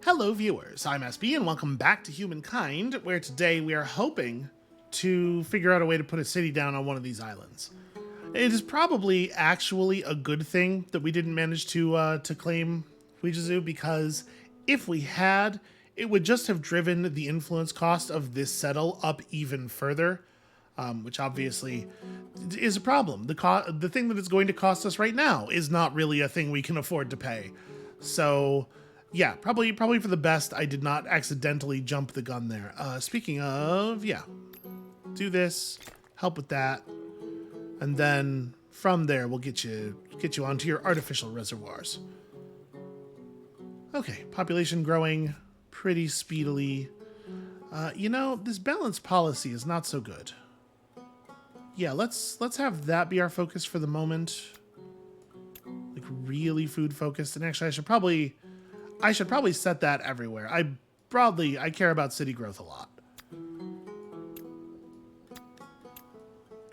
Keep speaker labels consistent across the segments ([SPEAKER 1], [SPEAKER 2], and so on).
[SPEAKER 1] Hello viewers, I'm SB and welcome back to Humankind, where today we are hoping to figure out a way to put a city down on one of these islands. It is probably actually a good thing that we didn't manage to claim Fujizu, because if we had, it would just have driven the influence cost of this settle up even further, which obviously is a problem. The thing that it's going to cost us right now is not really a thing we can afford to pay. So yeah, probably for the best I did not accidentally jump the gun there. Speaking of, yeah, do this, help with that, and then from there we'll get you onto your artificial reservoirs. Okay, population growing pretty speedily. This balanced policy is not so good. Yeah, let's have that be our focus for the moment. Like really food focused. And actually I should probably set that everywhere. I care about city growth a lot.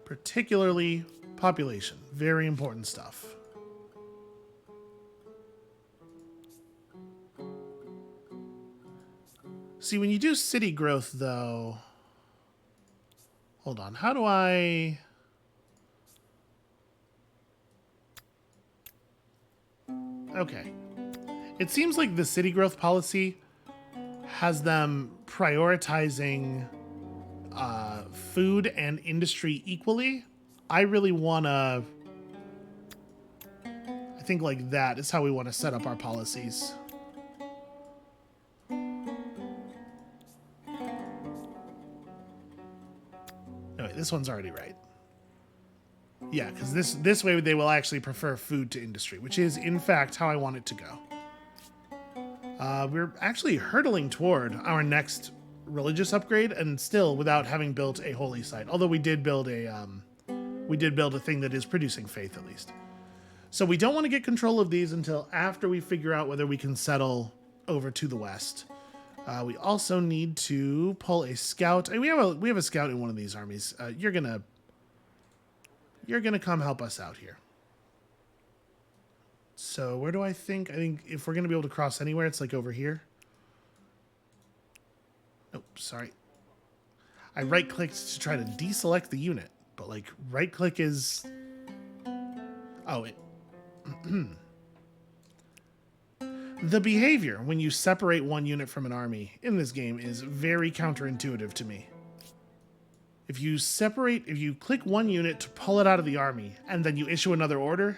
[SPEAKER 1] Particularly population. Very important stuff. See, when you do city growth, though... Hold on. How do I... Okay. It seems like the city growth policy has them prioritizing food and industry equally. I really want to... I think like that is how we want to set up our policies. No, wait, this one's already right. Yeah, because this way they will actually prefer food to industry, which is, in fact, how I want it to go. We're actually hurtling toward our next religious upgrade, and still without having built a holy site. Although we did build a thing that is producing faith, at least. So we don't want to get control of these until after we figure out whether we can settle over to the west. We also need to pull a scout. We have a scout in one of these armies. You're gonna come help us out here. So where do I think if we're gonna be able to cross anywhere, it's like over here. Oh, sorry. I right-clicked to try to deselect the unit, but like right-click is... Oh, it... The behavior when you separate one unit from an army in this game is very counterintuitive to me. If you click one unit to pull it out of the army, and then you issue another order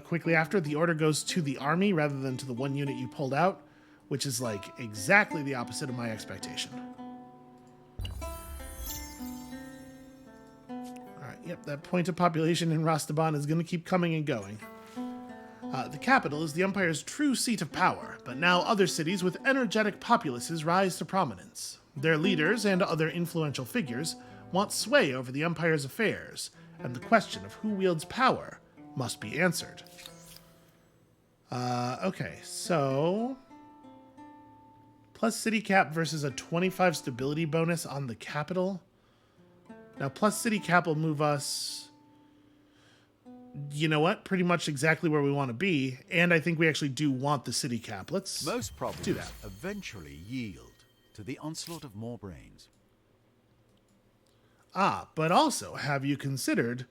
[SPEAKER 1] quickly after, the order goes to the army rather than to the one unit you pulled out, which is like exactly the opposite of my expectation. Alright, yep, that point of population in Rastaban is going to keep coming and going. The capital is the Empire's true seat of power, but now other cities with energetic populaces rise to prominence. Their leaders and other influential figures want sway over the Empire's affairs, and the question of who wields power must be answered. Okay, so... Plus city cap versus a 25 stability bonus on the capital. Now, plus city cap will move us... You know what? Pretty much exactly where we want to be, and I think we actually do want the city cap. Let's
[SPEAKER 2] Most problems
[SPEAKER 1] do that.
[SPEAKER 2] eventually yield to the onslaught of more brains.
[SPEAKER 1] Ah, but also, have you considered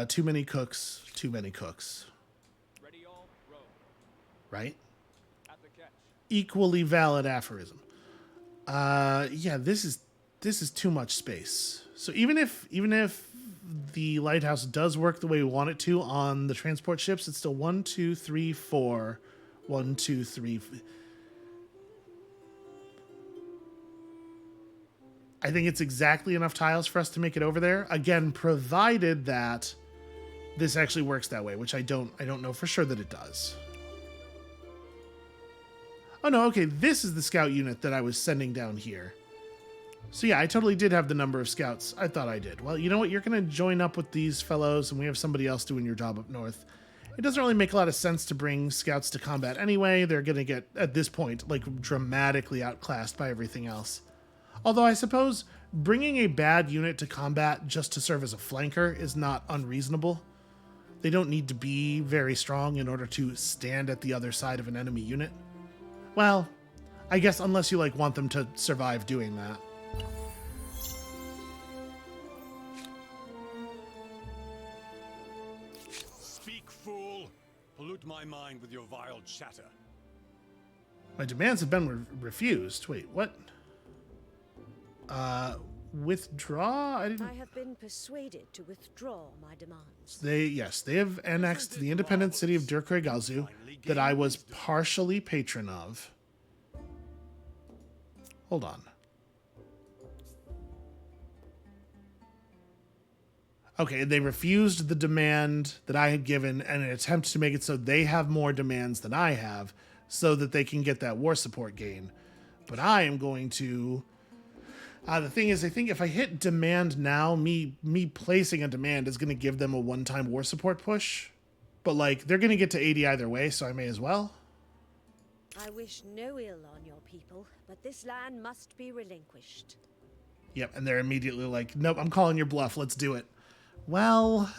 [SPEAKER 1] too many cooks?
[SPEAKER 3] Ready all, row.
[SPEAKER 1] Right?
[SPEAKER 3] At the catch.
[SPEAKER 1] Equally valid aphorism. Yeah, this is too much space. So even if the lighthouse does work the way we want it to on the transport ships, it's still 1, 2, 3, 4. 1, 2, 3. I think it's exactly enough tiles for us to make it over there. Again, provided that this actually works that way, which I don't know for sure that it does. Oh no, okay, this is the scout unit that I was sending down here. So yeah, I totally did have the number of scouts. I thought I did. Well, you know what? You're going to join up with these fellows, and we have somebody else doing your job up north. It doesn't really make a lot of sense to bring scouts to combat anyway. They're going to get, at this point, like dramatically outclassed by everything else. Although I suppose bringing a bad unit to combat just to serve as a flanker is not unreasonable. They don't need to be very strong in order to stand at the other side of an enemy unit. Well, I guess unless you like want them to survive doing that.
[SPEAKER 4] Speak, fool! Pollute my mind with your vile chatter.
[SPEAKER 1] My demands have been refused. Wait, what? Withdraw? I didn't.
[SPEAKER 5] I have been persuaded to withdraw my demands.
[SPEAKER 1] They have annexed the independent city of Durkregazu that I was partially patron of. Hold on. Okay, they refused the demand that I had given in an attempt to make it so they have more demands than I have so that they can get that war support gain. But I am going to... the thing is, I think if I hit demand now, me placing a demand is going to give them a one-time war support push. But, like, they're going to get to 80 either way, so I may as well.
[SPEAKER 5] I wish no ill on your people, but this land must be relinquished.
[SPEAKER 1] Yep, and they're immediately like, nope, I'm calling your bluff, let's do it. Well,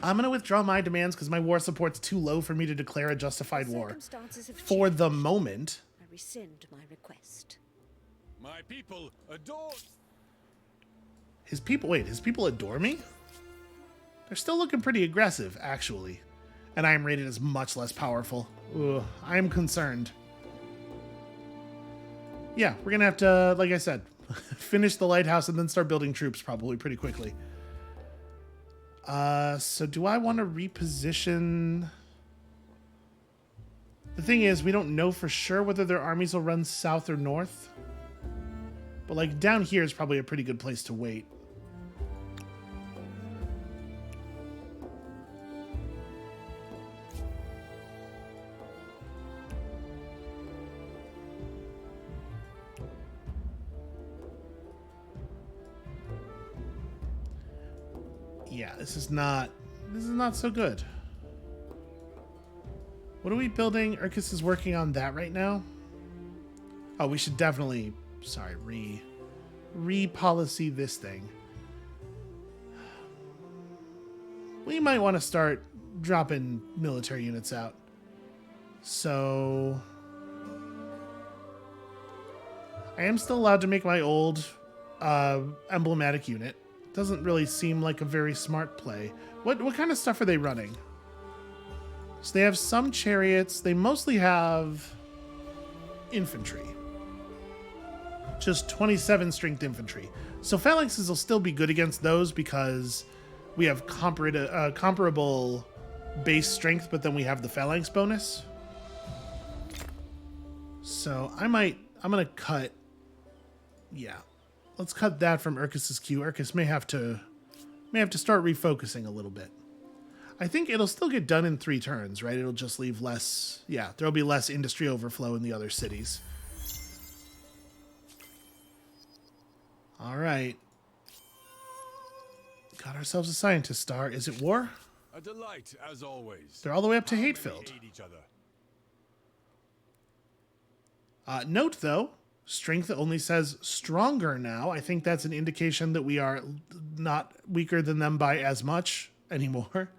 [SPEAKER 1] I'm going to withdraw my demands because my war support's too low for me to declare a justified war.
[SPEAKER 5] Circumstances have
[SPEAKER 1] For the
[SPEAKER 5] changed.
[SPEAKER 1] moment.
[SPEAKER 5] I rescind my request.
[SPEAKER 4] My people adore...
[SPEAKER 1] His people adore me? They're still looking pretty aggressive, actually. And I am rated as much less powerful. Ugh, I am concerned. Yeah, we're going to have to, like I said, finish the lighthouse and then start building troops probably pretty quickly. So do I want to reposition... The thing is, we don't know for sure whether their armies will run south or north. But, like, down here is probably a pretty good place to wait. Yeah, this is not so good. What are we building? Urkus is working on that right now. Oh, we should definitely, sorry, re-policy this thing. We might want to start dropping military units out. So I am still allowed to make my old emblematic unit. Doesn't really seem like a very smart play. What kind of stuff are they running? So they have some chariots. They mostly have infantry. Just 27 strength infantry. So phalanxes will still be good against those because we have comparable base strength, but then we have the phalanx bonus. So I'm gonna cut. Yeah. Let's cut that from Urkus's queue. Urkus may have to start refocusing a little bit. I think it'll still get done in 3 turns, right? It'll just leave less... Yeah, there'll be less industry overflow in the other cities. All right. Got ourselves a scientist star. Is it war?
[SPEAKER 4] A delight, as always.
[SPEAKER 1] They're all the way up to
[SPEAKER 4] How many
[SPEAKER 1] Hatefilled.
[SPEAKER 4] aid each other?
[SPEAKER 1] Note, though, strength only says stronger now. I think that's an indication that we are not weaker than them by as much anymore.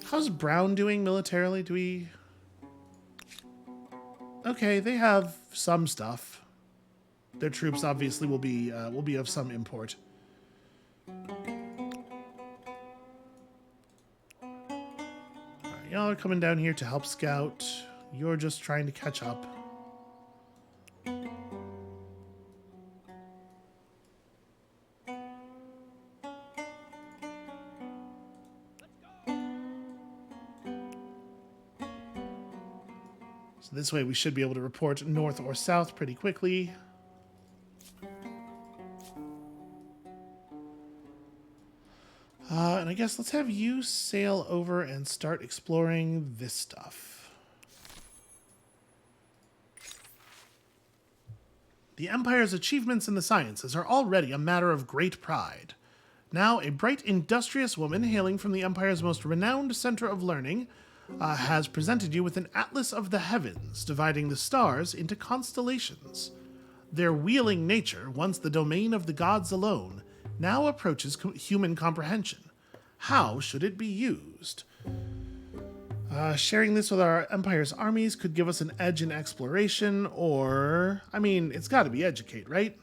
[SPEAKER 1] How's Brown doing militarily? Do we... Okay, they have some stuff. Their troops obviously will be of some import. Alright, y'all are coming down here to help scout. You're just trying to catch up. So this way we should be able to report north or south pretty quickly. And I guess let's have you sail over and start exploring this stuff. The Empire's achievements in the sciences are already a matter of great pride. Now, a bright, industrious woman hailing from the Empire's most renowned center of learning has presented you with an atlas of the heavens, dividing the stars into constellations. Their wheeling nature, once the domain of the gods alone, now approaches human comprehension. How should it be used? Sharing this with our Empire's armies could give us an edge in exploration, or... I mean, it's got to be educate, right?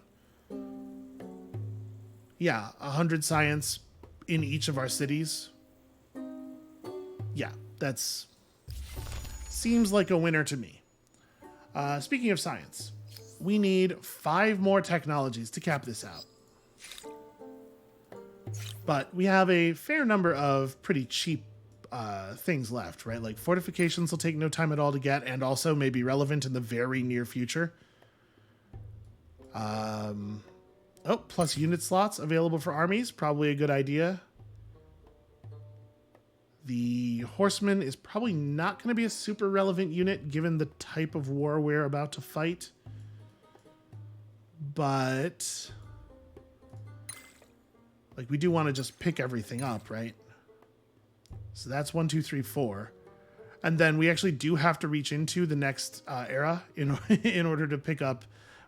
[SPEAKER 1] Yeah, 100 science in each of our cities. Yeah, that's... seems like a winner to me. Speaking of science, we need 5 more technologies to cap this out. But we have a fair number of pretty cheap things left, right? Like fortifications will take no time at all to get, and also may be relevant in the very near future. Plus unit slots available for armies, probably a good idea. The horseman is probably not going to be a super relevant unit given the type of war we're about to fight. But like we do want to just pick everything up, right? So that's 1, 2, 3, 4. And then we actually do have to reach into the next era in order to pick up.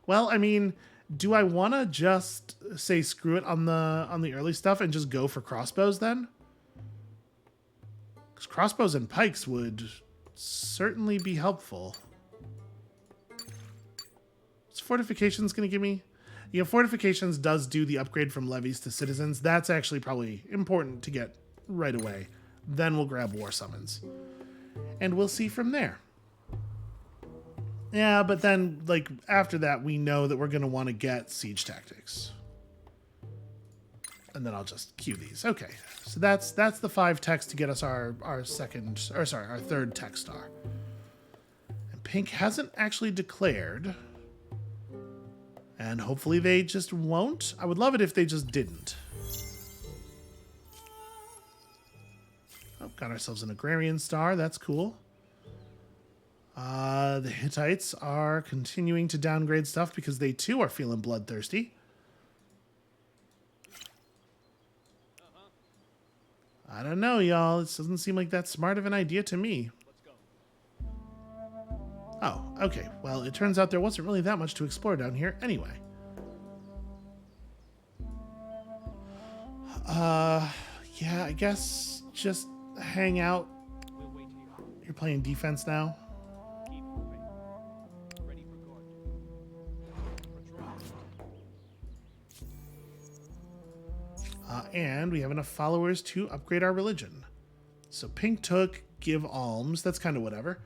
[SPEAKER 1] Well, I mean, do I want to just say screw it on the early stuff and just go for crossbows then? Because crossbows and pikes would certainly be helpful. What's fortifications going to give me? You know, fortifications does do the upgrade from levies to citizens. That's actually probably important to get right away. Then we'll grab war summons. And we'll see from there. Yeah, but then, like, after that, we know that we're going to want to get siege tactics. And then I'll just queue these. Okay, so that's the 5 techs to get us our third tech star. And pink hasn't actually declared. And hopefully they just won't. I would love it if they just didn't. Oh, got ourselves an agrarian star. That's cool. The Hittites are continuing to downgrade stuff because they too are feeling bloodthirsty. I don't know, y'all. This doesn't seem like that smart of an idea to me. Oh, okay. Well, it turns out there wasn't really that much to explore down here anyway. Yeah, I guess just hang out. You're playing defense now.
[SPEAKER 3] Keep moving. Ready for guard. Patrol.
[SPEAKER 1] And we have enough followers to upgrade our religion. So pink took give alms. That's kind of whatever.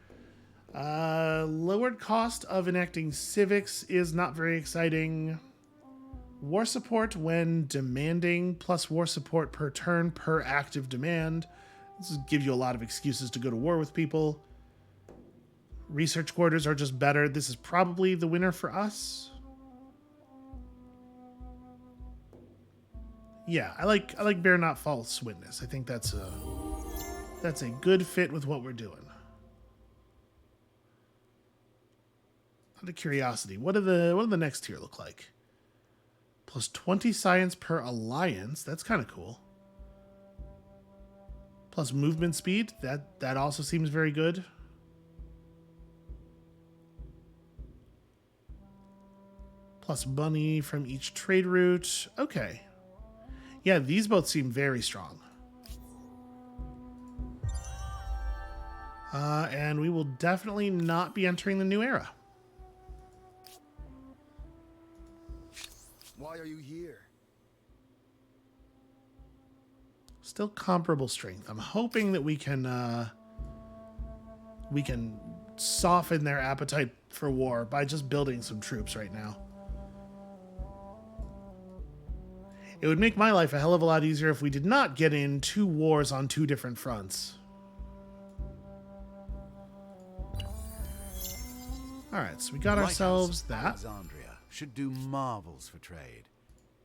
[SPEAKER 1] Lowered cost of enacting civics is not very exciting. War support when demanding, plus war support per turn per active demand. This gives you a lot of excuses to go to war with people. Research quarters are just better. This is probably the winner for us. Yeah, I like bear not false witness. I think that's a good fit with what we're doing. Out of curiosity, what do the next tier look like? Plus 20 science per alliance. That's kind of cool. Plus movement speed. That also seems very good. Plus money from each trade route. Okay. Yeah, these both seem very strong. And we will definitely not be entering the new era.
[SPEAKER 6] Why are you here?
[SPEAKER 1] Still comparable strength. I'm hoping that we can soften their appetite for war by just building some troops right now. It would make my life a hell of a lot easier if we did not get in 2 wars on 2 different fronts. Alright, so we got ourselves that.
[SPEAKER 2] Alexandria should do marvels for trade.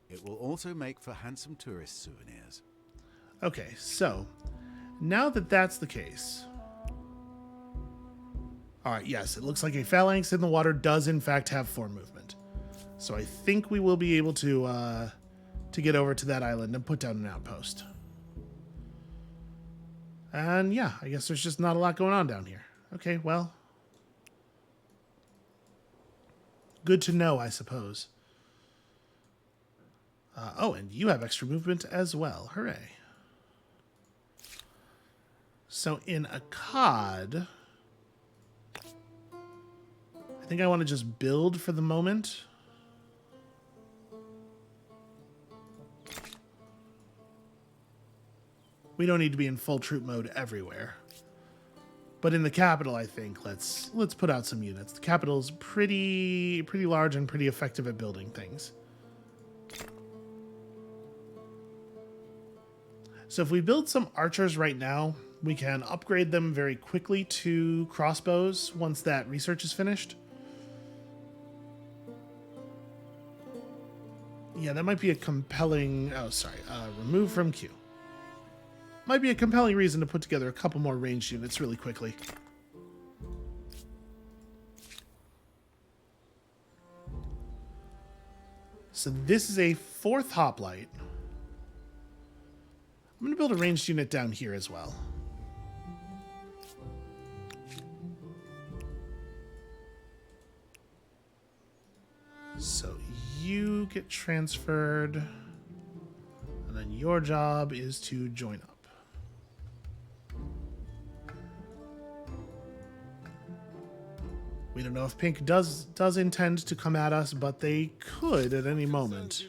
[SPEAKER 2] It will also make for handsome tourist souvenirs.
[SPEAKER 1] Okay, so now that that's the case. Alright, yes, it looks like a phalanx in the water does in fact have 4 movement. So I think we will be able to get over to that island and put down an outpost. And yeah, I guess there's just not a lot going on down here. Okay, well. Good to know, I suppose. Oh, and you have extra movement as well. Hooray. So in a COD, I think I want to just build for the moment. We don't need to be in full troop mode everywhere. But in the capital, I think let's put out some units. The capital's pretty large and pretty effective at building things. So if we build some archers right now, we can upgrade them very quickly to crossbows once that research is finished. Yeah, that might be a compelling... Oh, sorry. Remove from queue. Might be a compelling reason to put together a couple more ranged units really quickly. So this is a 4th hoplite. I'm going to build a ranged unit down here as well. So you get transferred, and then your job is to join up. We don't know if Pink does intend to come at us, but they could at any moment.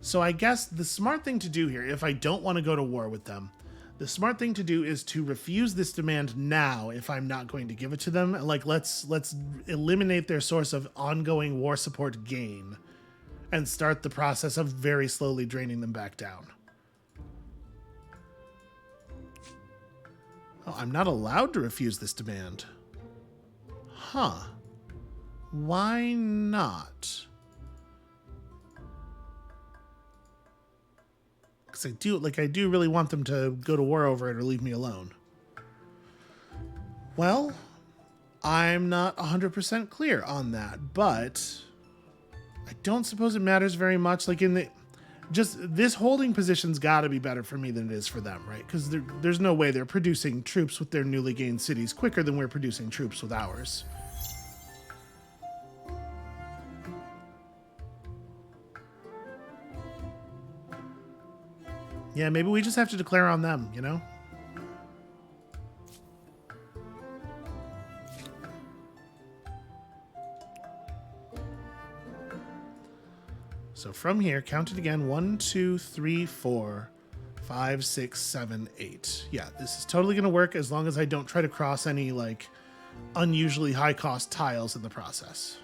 [SPEAKER 1] So I guess the smart thing to do here, if I don't want to go to war with them, the smart thing to do is to refuse this demand now if I'm not going to give it to them. Like, let's eliminate their source of ongoing war support gain and start the process of very slowly draining them back down. Oh, I'm not allowed to refuse this demand. Huh. Why not? Because I do really want them to go to war over it or leave me alone. Well, I'm not 100% clear on that, but I don't suppose it matters very much. Like, in the... Just this holding position's got to be better for me than it is for them, right? Because there's no way they're producing troops with their newly gained cities quicker than we're producing troops with ours. Yeah, maybe we just have to declare on them, you know? So from here, count it again. 1, 2, 3, 4, 5, 6, 7, 8. Yeah, this is totally going to work as long as I don't try to cross any, like, unusually high-cost tiles in the process.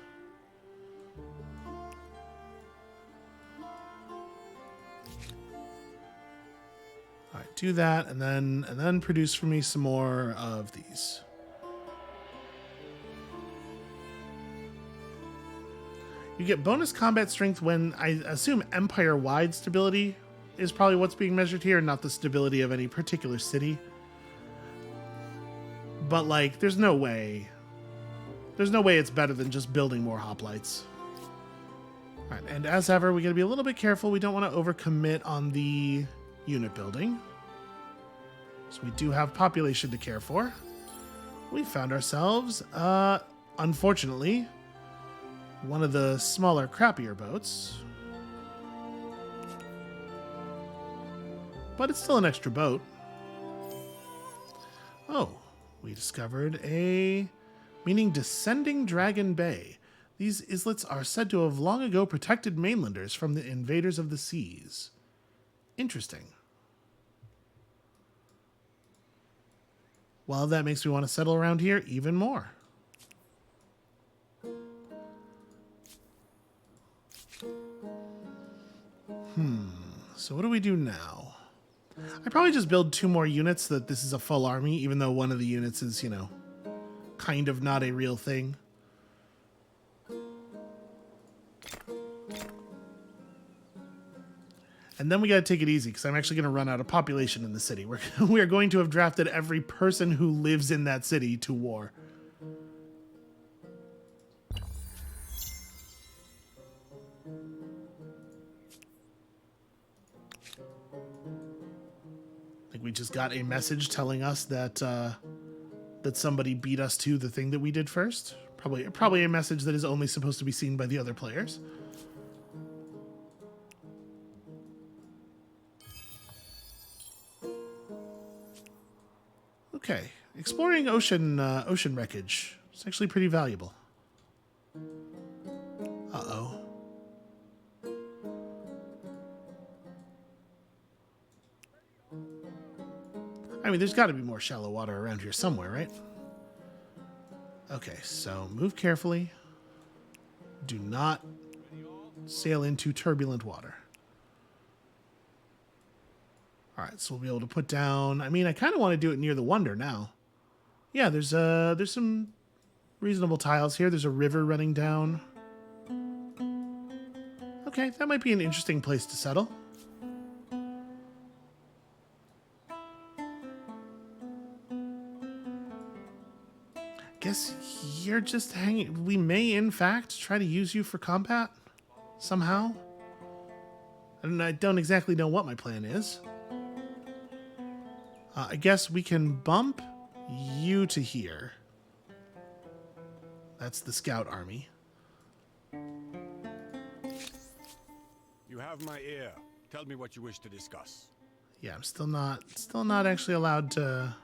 [SPEAKER 1] All right, do that, and then produce for me some more of these. You get bonus combat strength when, I assume, empire-wide stability is probably what's being measured here, not the stability of any particular city. But, like, there's no way it's better than just building more hoplites. All right, and as ever, we gotta be a little bit careful. We don't want to overcommit on the unit building. So we do have population to care for. We found ourselves, unfortunately, one of the smaller, crappier boats. But it's still an extra boat. Oh, we discovered a... meaning Descending Dragon Bay. These islets are said to have long ago protected mainlanders from the invaders of the seas. Interesting. Well, that makes me want to settle around here even more. So what do we do now? I probably just build 2 more units so that this is a full army, even though one of the units is, you know, kind of not a real thing. And then we got to take it easy because I'm actually going to run out of population in the city. We are going to have drafted every person who lives in that city to war. We just got a message telling us that that somebody beat us to the thing that we did first. Probably a message that is only supposed to be seen by the other players. Okay, exploring ocean wreckage. It's actually pretty valuable. Uh-oh. I mean, there's got to be more shallow water around here somewhere, right? Okay, so move carefully. Do not sail into turbulent water. All right, so we'll be able to put down... I mean, I kind of want to do it near the Wonder now. Yeah, there's some reasonable tiles here. There's a river running down. Okay, that might be an interesting place to settle. Guess you're just hanging... We may, in fact, try to use you for combat somehow. And I don't exactly know what my plan is. I guess we can bump you to here. That's the scout army.
[SPEAKER 4] You have my ear. Tell me what you wish to discuss.
[SPEAKER 1] Yeah, I'm still not actually allowed to...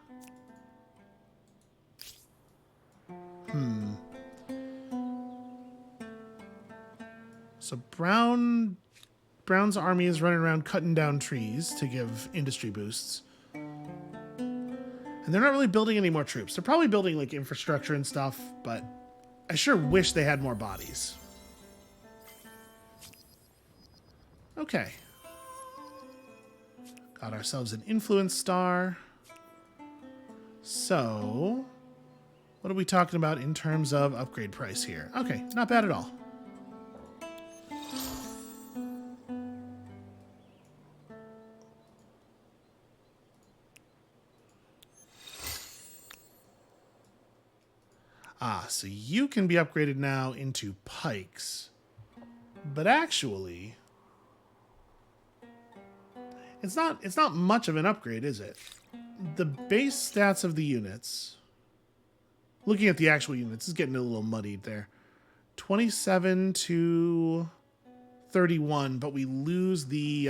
[SPEAKER 1] So Brown's army is running around cutting down trees to give industry boosts. And they're not really building any more troops. They're probably building like infrastructure and stuff, but I sure wish they had more bodies. Okay. Got ourselves an influence star. So, what are we talking about in terms of upgrade price here? Okay, not bad at all. So you can be upgraded now into pikes. But actually, it's not much of an upgrade, is it? The base stats of the units, looking at the actual units, is getting a little muddied there. 27 to 31, but we lose the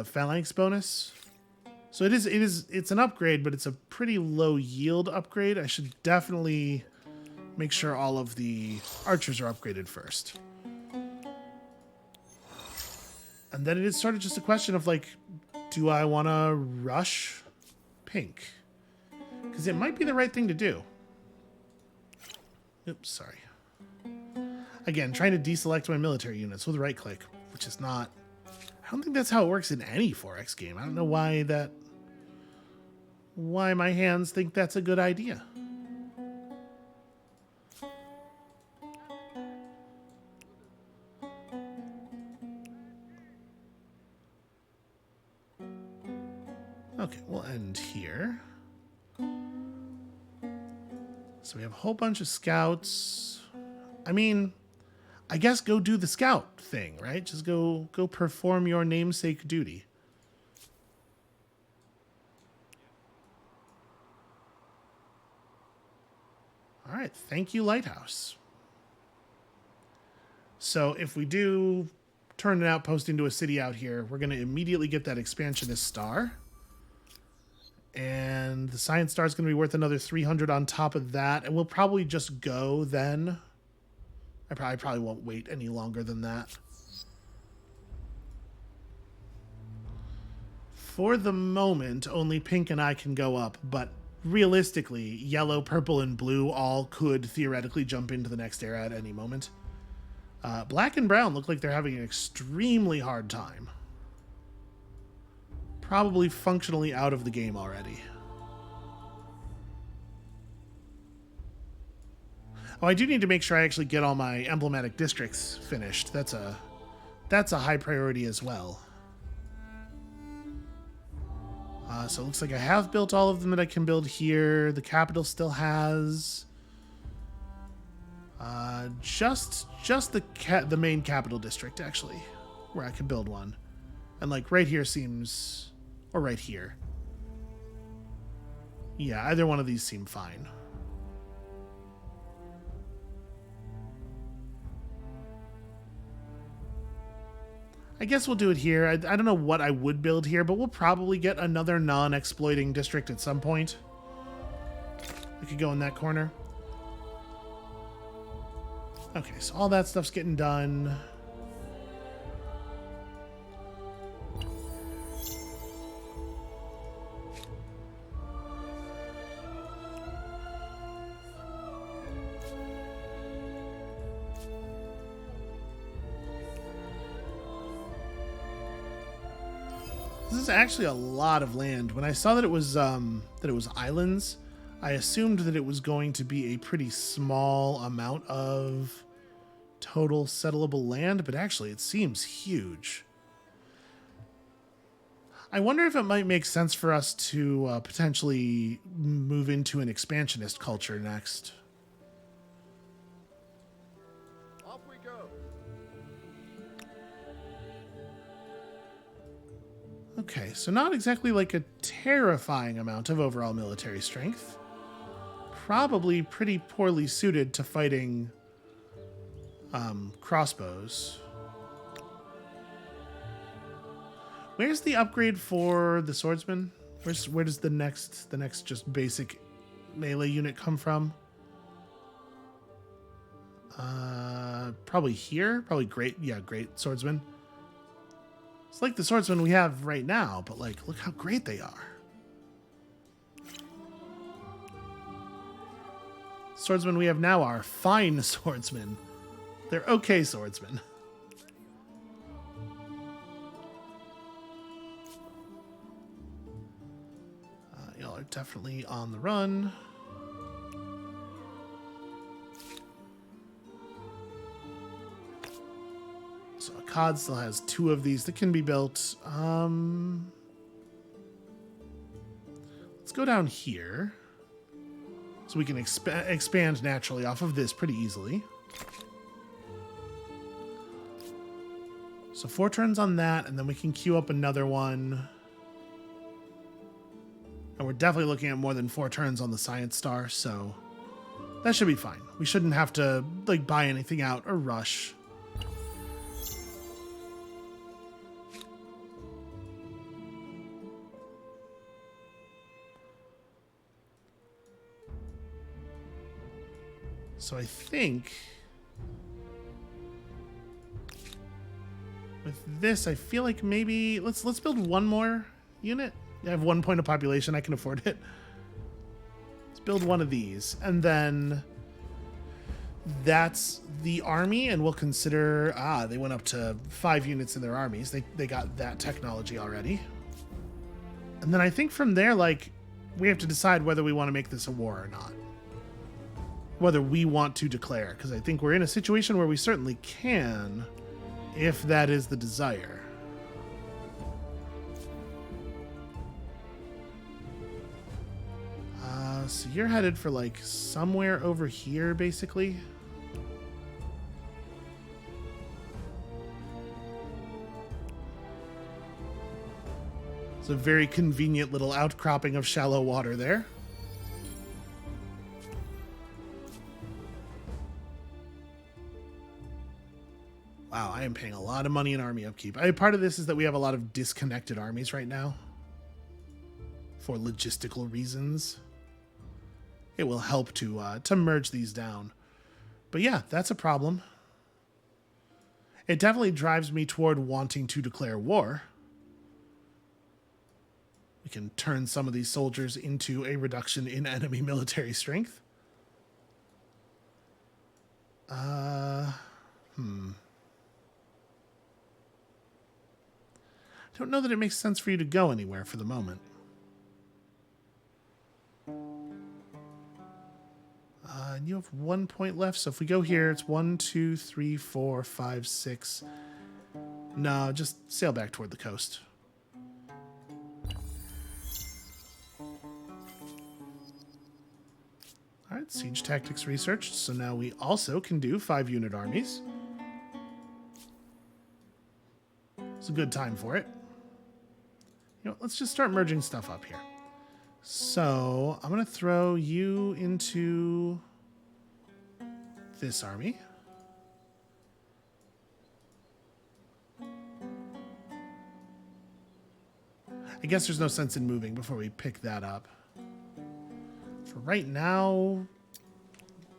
[SPEAKER 1] phalanx bonus. So it's an upgrade, but it's a pretty low yield upgrade. I should definitely make sure all of the archers are upgraded first. And then it is sort of just a question of like, do I want to rush pink? Because it might be the right thing to do. Oops, sorry. Again, trying to deselect my military units with right click, which is not... I don't think that's how it works in any 4X game. I don't know why my hands think that's a good idea. Okay, we'll end here. So we have a whole bunch of scouts. I mean, I guess go do the scout thing, right? Just go perform your namesake duty. All right, thank you, Lighthouse. So if we do turn an outpost into a city out here, we're going to immediately get that expansionist star. And the science star is going to be worth another 300 on top of that. And we'll probably just go then. I probably won't wait any longer than that. For the moment, only pink and I can go up, but realistically, yellow, purple, and blue all could theoretically jump into the next era at any moment. Black and brown look like they're having an extremely hard time. Probably functionally out of the game already. Oh, I do need to make sure I actually get all my emblematic districts finished. That's a high priority as well. So it looks like I have built all of them that I can build here. The capital still has just the main capital district actually, where I can build one, and like right here seems, or right here. Yeah, either one of these seem fine. I guess we'll do it here. I don't know what I would build here, but we'll probably get another non-exploiting district at some point. We could go in that corner. Okay, so all that stuff's getting done. This is actually a lot of land. When I saw that it was islands, I assumed that it was going to be a pretty small amount of total settleable land, but actually it seems huge. I wonder if it might make sense for us to potentially move into an expansionist culture next.
[SPEAKER 2] Off we go.
[SPEAKER 1] Okay, so not exactly like a terrifying amount of overall military strength. Probably pretty poorly suited to fighting crossbows. Where's the upgrade for the swordsman? Where does the next just basic melee unit come from? Probably here. Probably great. Yeah, great swordsman. It's like the swordsman we have right now, but like, look how great they are. Swordsmen we have now are fine swordsmen. They're okay swordsmen. Y'all are definitely on the run. So Akkad still has 2 of these that can be built. Let's go down here. So we can expand naturally off of this pretty easily. So 4 turns on that, and then we can queue up another one. And we're definitely looking at more than 4 turns on the Science Star, so that should be fine. We shouldn't have to like buy anything out or rush. So I think with this, I feel like maybe let's build one more unit. I have 1 point of population. I can afford it. Let's build one of these, and then that's the army. And we'll consider they went up to 5 units in their armies. They got that technology already. And then I think from there, like, we have to decide whether we want to make this a war or not. Whether we want to declare, because I think we're in a situation where we certainly can, if that is the desire. So you're headed for like somewhere over here, basically. It's a very convenient little outcropping of shallow water there. Wow, I am paying a lot of money in army upkeep. Part of this is that we have a lot of disconnected armies right now for logistical reasons. It will help to merge these down. But yeah, that's a problem. It definitely drives me toward wanting to declare war. We can turn some of these soldiers into a reduction in enemy military strength. I don't know that it makes sense for you to go anywhere for the moment. And you have 1 point left, so if we go here, it's 1, 2, 3, 4, 5, 6. No, just sail back toward the coast. Alright, siege tactics researched, so now we also can do 5-unit armies. It's a good time for it. You know, let's just start merging stuff up here. So I'm going to throw you into this army. I guess there's no sense in moving before we pick that up. For right now,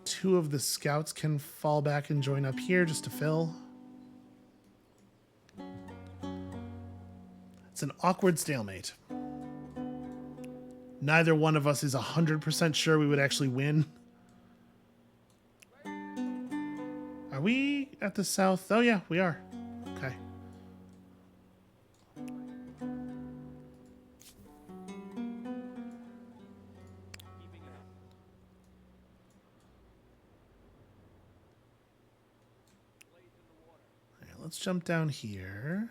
[SPEAKER 1] 2 of the scouts can fall back and join up here just to fill. It's an awkward stalemate. Neither one of us is 100% sure we would actually win. Are we at the south? Oh yeah, we are. Okay. All right, let's jump down here.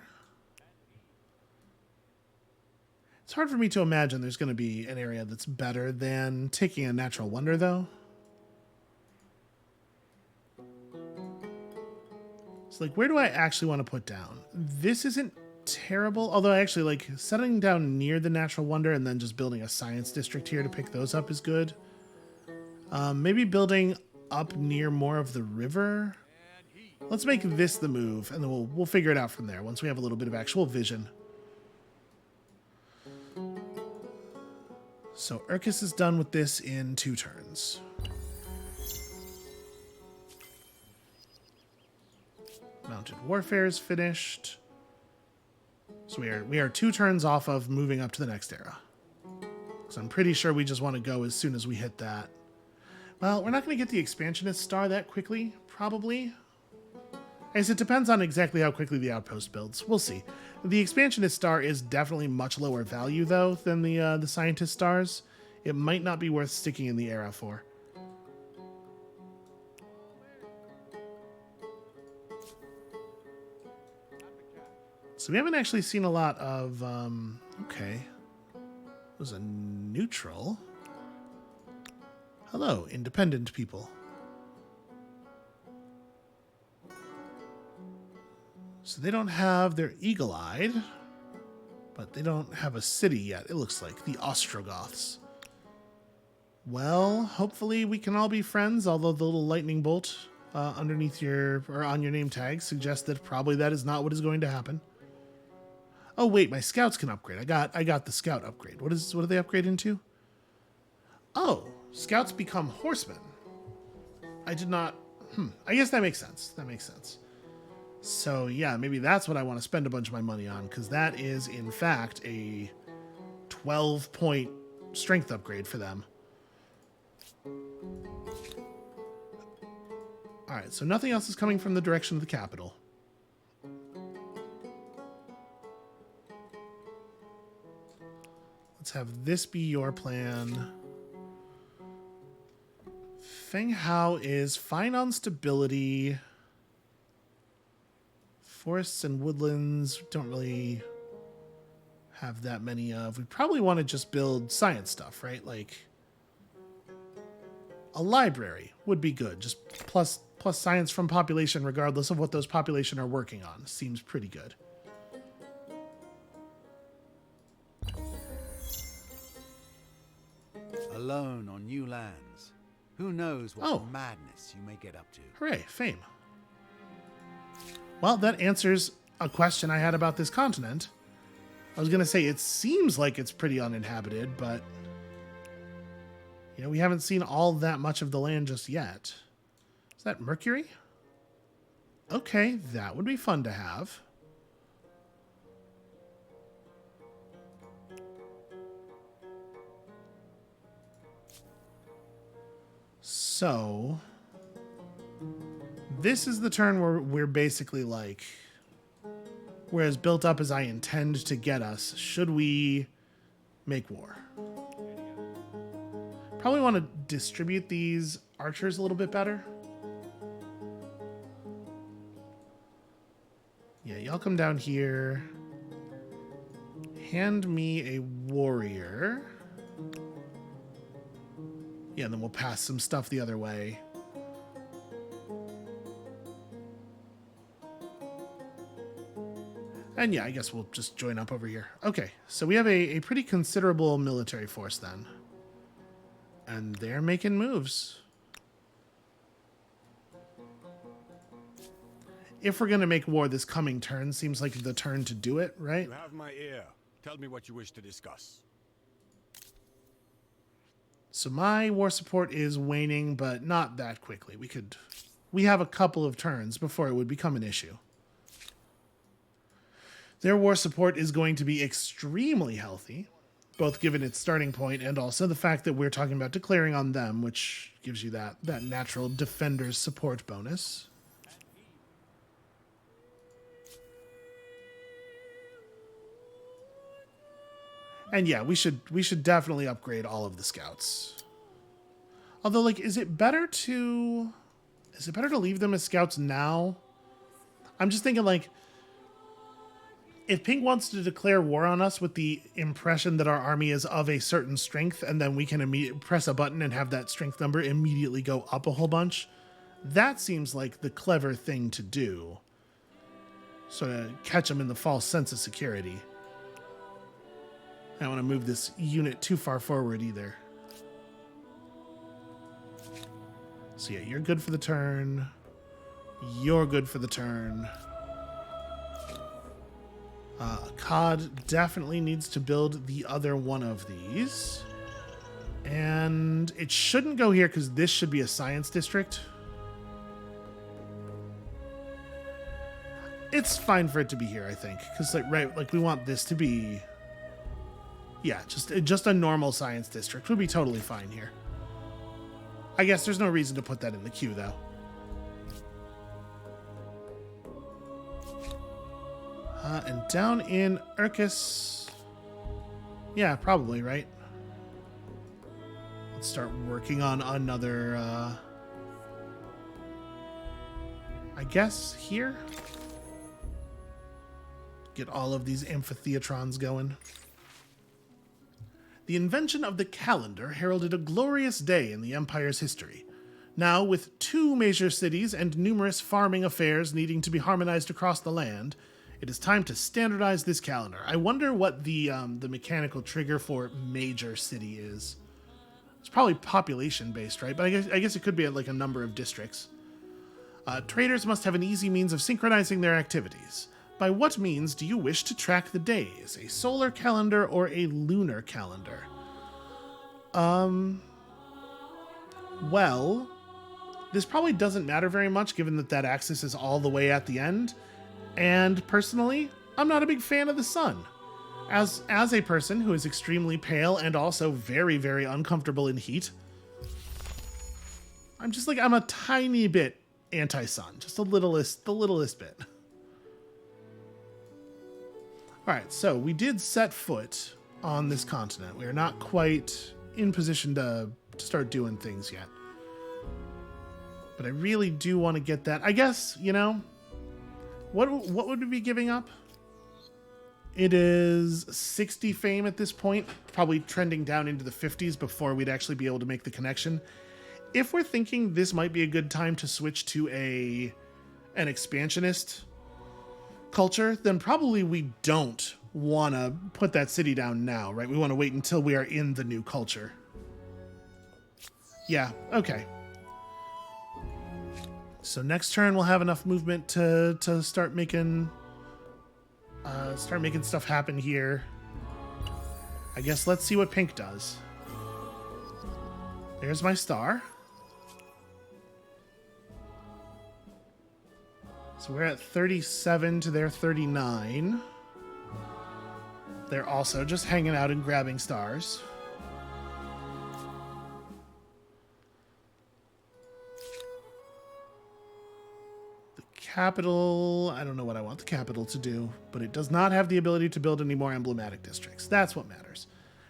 [SPEAKER 1] It's hard for me to imagine there's going to be an area that's better than taking a natural wonder, though. So, like, where do I actually want to put down? This isn't terrible, although I actually like settling down near the natural wonder and then just building a science district here to pick those up is good. Maybe building up near more of the river. Let's make this the move, and then we'll figure it out from there once we have a little bit of actual vision. So Urkus is done with this in 2 turns. Mounted warfare is finished. So we are 2 turns off of moving up to the next era. So I'm pretty sure we just want to go as soon as we hit that. Well, we're not going to get the expansionist star that quickly, probably. I guess it depends on exactly how quickly the outpost builds. We'll see. The expansionist star is definitely much lower value, though, than the scientist stars. It might not be worth sticking in the era for. So we haven't actually seen a lot of... okay. It was a neutral. Hello, independent people. So they don't have their eagle-eyed, but they don't have a city yet, it looks like. The Ostrogoths. Well, hopefully we can all be friends, although the little lightning bolt underneath your, or on your name tag suggests that probably that is not what is going to happen. Oh wait, my scouts can upgrade. I got the scout upgrade. What do they upgrade into? Oh, scouts become horsemen. I did not... I guess that makes sense. That makes sense. So yeah, maybe that's what I want to spend a bunch of my money on, because that is, in fact, a 12-point strength upgrade for them. Alright, so nothing else is coming from the direction of the capital. Let's have this be your plan. Feng Hao is fine on stability. Forests and woodlands don't really have that many of. We probably want to just build science stuff, right? Like a library would be good. Just plus science from population, regardless of what those population are working on. Seems pretty good.
[SPEAKER 2] Alone on new lands. Who knows what madness you may get up to.
[SPEAKER 1] Hooray, fame. Well, that answers a question I had about this continent. I was going to say it seems like it's pretty uninhabited, but you know, we haven't seen all that much of the land just yet. Is that Mercury? Okay, that would be fun to have. So this is the turn where we're basically like, we're as built up as I intend to get us. Should we make war? Probably want to distribute these archers a little bit better. Yeah, y'all come down here. Hand me a warrior. Yeah, and then we'll pass some stuff the other way. And yeah, I guess we'll just join up over here. Okay, so we have a pretty considerable military force then. And they're making moves. If we're going to make war this coming turn, seems like the turn to do it, right?
[SPEAKER 4] You have my ear. Tell me what you wish to discuss.
[SPEAKER 1] So my war support is waning, but not that quickly. We have a couple of turns before it would become an issue. Their war support is going to be extremely healthy, both given its starting point and also the fact that we're talking about declaring on them, which gives you that natural defender's support bonus. And yeah, we should definitely upgrade all of the scouts. Although, like, is it better to leave them as scouts now? I'm just thinking, like, if Pink wants to declare war on us with the impression that our army is of a certain strength, and then we can press a button and have that strength number immediately go up a whole bunch, that seems like the clever thing to do. Sort of catch them in the false sense of security. I don't want to move this unit too far forward either. So yeah, you're good for the turn. You're good for the turn. Akkad definitely needs to build the other one of these. And it shouldn't go here because this should be a science district. It's fine for it to be here, I think. Because, like we want this to be... Yeah, just a normal science district would be totally fine here. I guess there's no reason to put that in the queue, though. And down in Urkus... Yeah, probably, right? Let's start working on another... I guess here? Get all of these amphitheatrons going. The invention of the calendar heralded a glorious day in the Empire's history. Now, with 2 major cities and numerous farming affairs needing to be harmonized across the land, it is time to standardize this calendar. I wonder what the mechanical trigger for major city is. It's probably population-based, right? But I guess it could be like a number of districts. Traders must have an easy means of synchronizing their activities. By what means do you wish to track the days? A solar calendar or a lunar calendar? Well, this probably doesn't matter very much given that axis is all the way at the end. And personally, I'm not a big fan of the sun. As a person who is extremely pale and also very, very uncomfortable in heat, I'm a tiny bit anti-sun. Just the littlest bit. Alright, so we did set foot on this continent. We are not quite in position to start doing things yet. But I really do want to get that. I guess, what would we be giving up? It is 60 fame at this point, probably trending down into the 50s before we'd actually be able to make the connection. If we're thinking this might be a good time to switch to an expansionist culture, then probably we don't want to put that city down now, right? We want to wait until we are in the new culture. Yeah, okay. So next turn we'll have enough movement to start making stuff happen here. I guess let's see what Pink does. There's my star. So we're at 37 to their 39. They're also just hanging out and grabbing stars. The capital, I don't know what I want the capital to do, but it does not have the ability to build any more emblematic districts. That's what matters.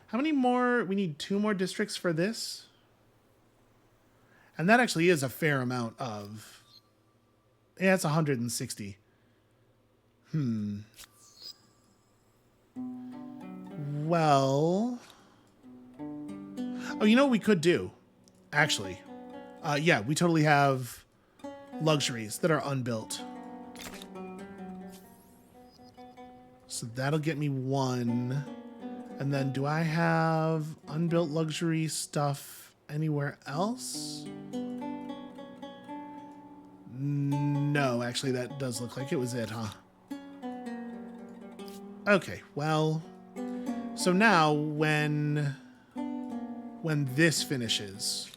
[SPEAKER 1] How many more? We need 2 more districts for this. And that actually is a fair amount of... Yeah, it's 160. Well... Oh, you know what we could do? Actually. Yeah, we totally have luxuries that are unbuilt. So that'll get me 1. And then do I have unbuilt luxury stuff anywhere else? No, actually, that does look like it was it, huh? Okay, well... So now when this finishes,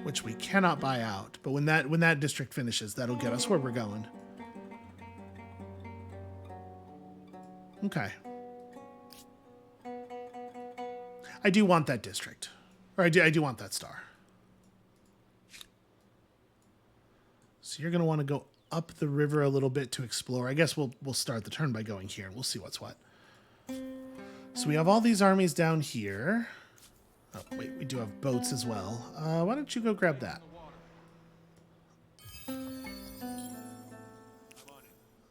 [SPEAKER 1] which we cannot buy out, but when that district finishes, that'll get us where we're going. Okay. I do want that district. Or I do want that star. So you're going to want to go up the river a little bit to explore. I guess we'll start the turn by going here. We'll see what's what. So we have all these armies down here. Oh, wait, we do have boats as well. Why don't you go grab that?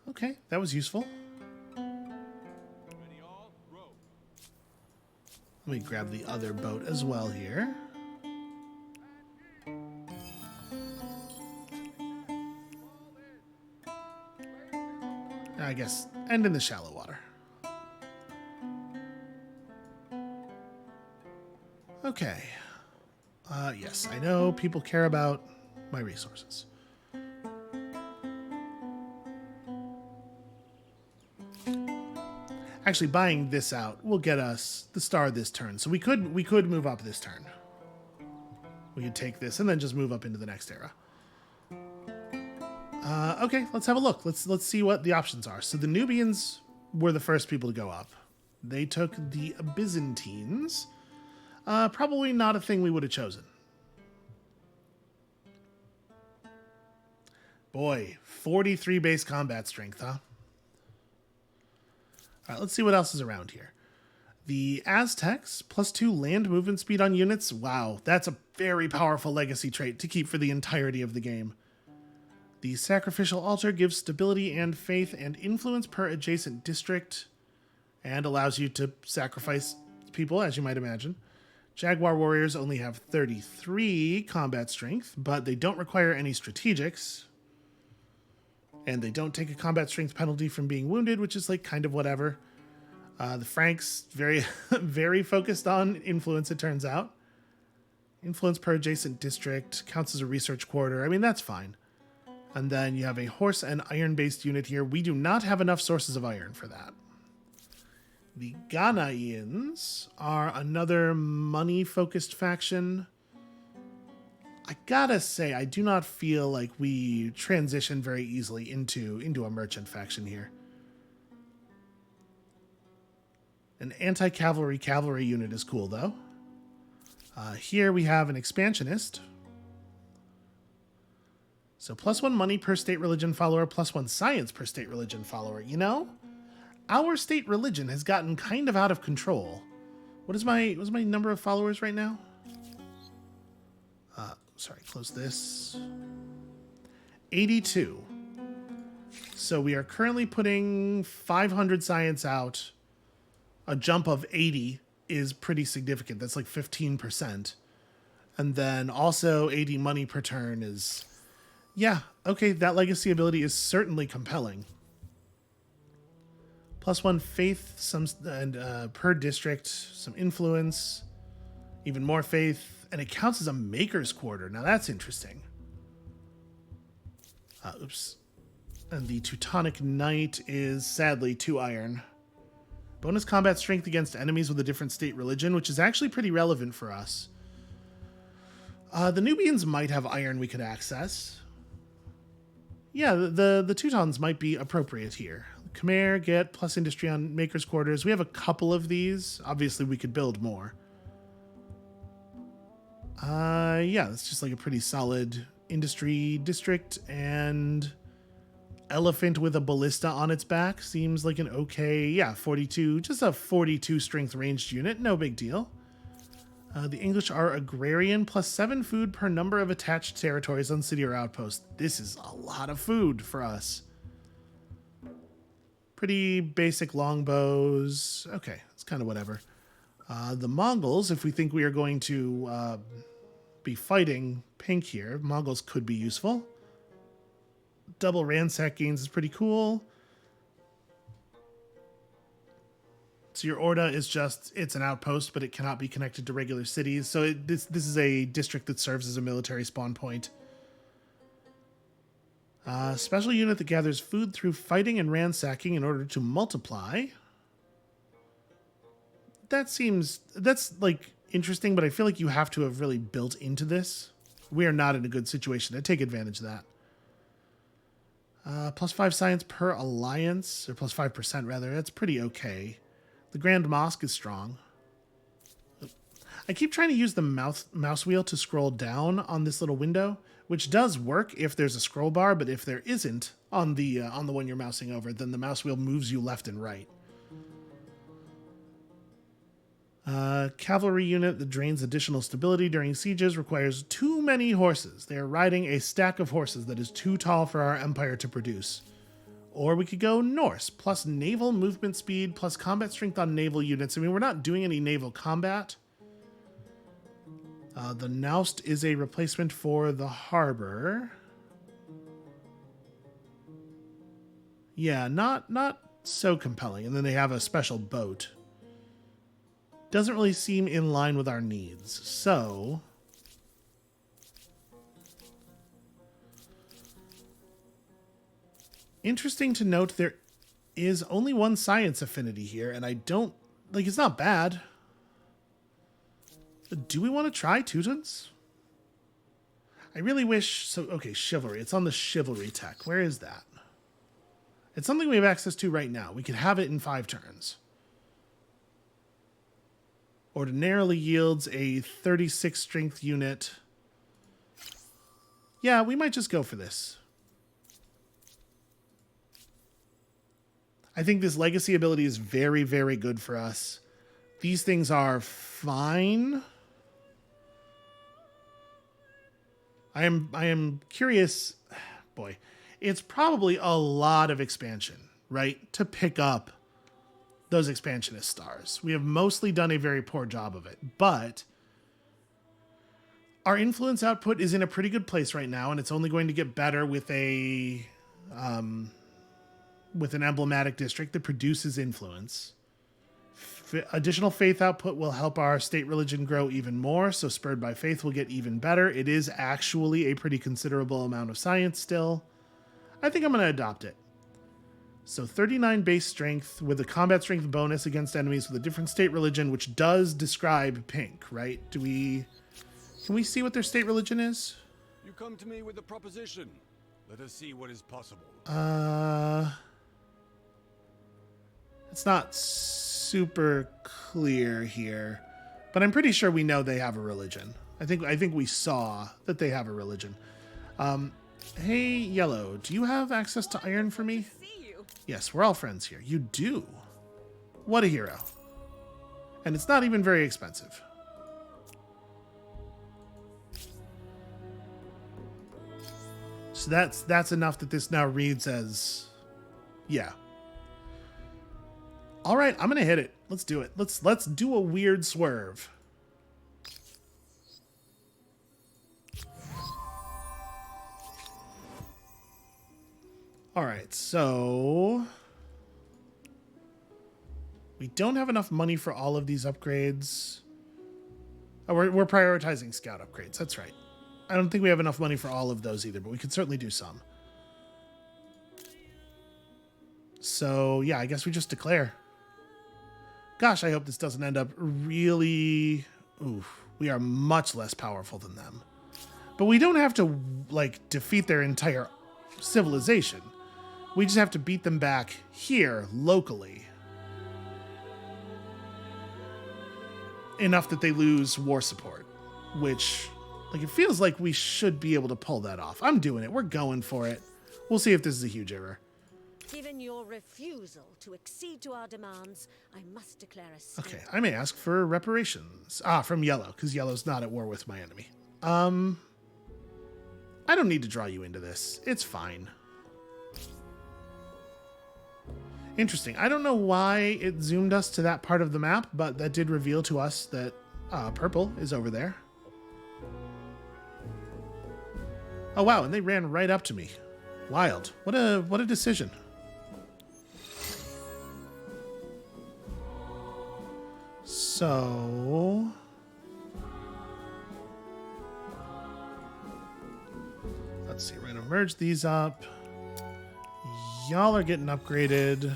[SPEAKER 1] Okay, that was useful.
[SPEAKER 3] Ready all, row.
[SPEAKER 1] Let me grab the other boat as well here. I guess, and in the shallow water. Okay. Yes, I know people care about my resources. Actually, buying this out will get us the star this turn. So we could move up this turn. We could take this and then just move up into the next era. Okay, let's have a look. Let's see what the options are. So the Nubians were the first people to go up. They took the Byzantines. Probably not a thing we would have chosen. Boy, 43 base combat strength, huh? All right, let's see what else is around here. The Aztecs, +2 land movement speed on units. Wow, that's a very powerful legacy trait to keep for the entirety of the game. The Sacrificial Altar gives stability and faith and influence per adjacent district and allows you to sacrifice people, as you might imagine. Jaguar Warriors only have 33 combat strength, but they don't require any strategics. And they don't take a combat strength penalty from being wounded, which is like kind of whatever. The Franks, very, very focused on influence, it turns out. Influence per adjacent district counts as a research quarter. I mean, that's fine. And then you have a horse and iron-based unit here. We do not have enough sources of iron for that. The Ghanaians are another money-focused faction. I gotta say, I do not feel like we transition very easily into a merchant faction here. An anti-cavalry cavalry unit is cool, though. Here we have an expansionist. So +1 money per state religion follower, +1 science per state religion follower. You know, our state religion has gotten kind of out of control. What's my number of followers right now? Sorry, close this. 82. So we are currently putting 500 science out. A jump of 80 is pretty significant. That's like 15%. And then also 80 money per turn is... Yeah, okay, that legacy ability is certainly compelling. +1 faith, per district, some influence, even more faith, and it counts as a maker's quarter. Now that's interesting. Oops. And the Teutonic Knight is sadly 2 iron. Bonus combat strength against enemies with a different state religion, which is actually pretty relevant for us. The Nubians might have iron we could access. Yeah, the Teutons might be appropriate here. Khmer get plus industry on Maker's Quarters. We have a couple of these. Obviously, we could build more. Yeah, that's just like a pretty solid industry district, and elephant with a ballista on its back seems like an okay, yeah, 42, just a 42 strength ranged unit, no big deal. The English are agrarian, +7 food per number of attached territories on city or outpost. This is a lot of food for us. Pretty basic longbows. Okay, it's kind of whatever. The Mongols, if we think we are going to be fighting pink here, Mongols could be useful. Double ransack gains is pretty cool. So your Orda is just, it's an outpost, but it cannot be connected to regular cities. So this is a district that serves as a military spawn point. Special unit that gathers food through fighting and ransacking in order to multiply. that's like interesting, but I feel like you have to have really built into this. We are not in a good situation to take advantage of that. +5 science per alliance, or +5% rather. That's pretty okay. The Grand Mosque is strong. I keep trying to use the mouse wheel to scroll down on this little window, which does work if there's a scroll bar, but if there isn't on the one you're mousing over, then the mouse wheel moves you left and right. Cavalry unit that drains additional stability during sieges requires too many horses. They are riding a stack of horses that is too tall for our empire to produce. Or we could go Norse, plus naval movement speed, plus combat strength on naval units. I mean, we're not doing any naval combat. The Naust is a replacement for the harbor. Yeah, not so compelling. And then they have a special boat. Doesn't really seem in line with our needs. So interesting to note there is only one science affinity here, and I don't like it's not bad. Do we want to try Teutons? I really wish so. Okay, chivalry. It's on the chivalry tech. Where is that? It's something we have access to right now. We could have it in 5 turns. Ordinarily yields a 36 strength unit. Yeah, we might just go for this. I think this legacy ability is very, very good for us. These things are fine. I am curious. Boy, it's probably a lot of expansion, right? To pick up those expansionist stars. We have mostly done a very poor job of it, but our influence output is in a pretty good place right now, and it's only going to get better with a with an emblematic district that produces influence. Additional faith output will help our state religion grow even more, so Spurred by Faith will get even better. It is actually a pretty considerable amount of science still. I think I'm going to adopt it. So 39 base strength with a combat strength bonus against enemies with a different state religion, which does describe pink, right? Can we see what their state religion is?
[SPEAKER 4] You come to me with a proposition. Let us see what is possible.
[SPEAKER 1] It's not super clear here, but I'm pretty sure we know they have a religion. I think we saw that they have a religion. Hey, Yellow, do you have access to iron for me? Yes, we're all friends here. You do. What a hero. And it's not even very expensive. So that's enough that this now reads as, yeah. All right, I'm gonna hit it. Let's do it. Let's do a weird swerve. All right, so we don't have enough money for all of these upgrades. Oh, we're prioritizing scout upgrades. That's right. I don't think we have enough money for all of those either, but we could certainly do some. So yeah, I guess we just declare. Gosh, I hope this doesn't end up really... Oof, we are much less powerful than them. But we don't have to, like, defeat their entire civilization. We just have to beat them back here, locally. Enough that they lose war support. Which, like, it feels like we should be able to pull that off. I'm doing it. We're going for it. We'll see if this is a huge error.
[SPEAKER 5] Given your refusal to accede to our demands, I must declare a standoff.
[SPEAKER 1] Okay, I may ask for reparations. From Yellow, because Yellow's not at war with my enemy. I don't need to draw you into this. It's fine. Interesting. I don't know why it zoomed us to that part of the map, but that did reveal to us that purple is over there. Oh wow, and they ran right up to me. Wild. What a decision. So let's see, we're gonna merge these up. Y'all are getting upgraded.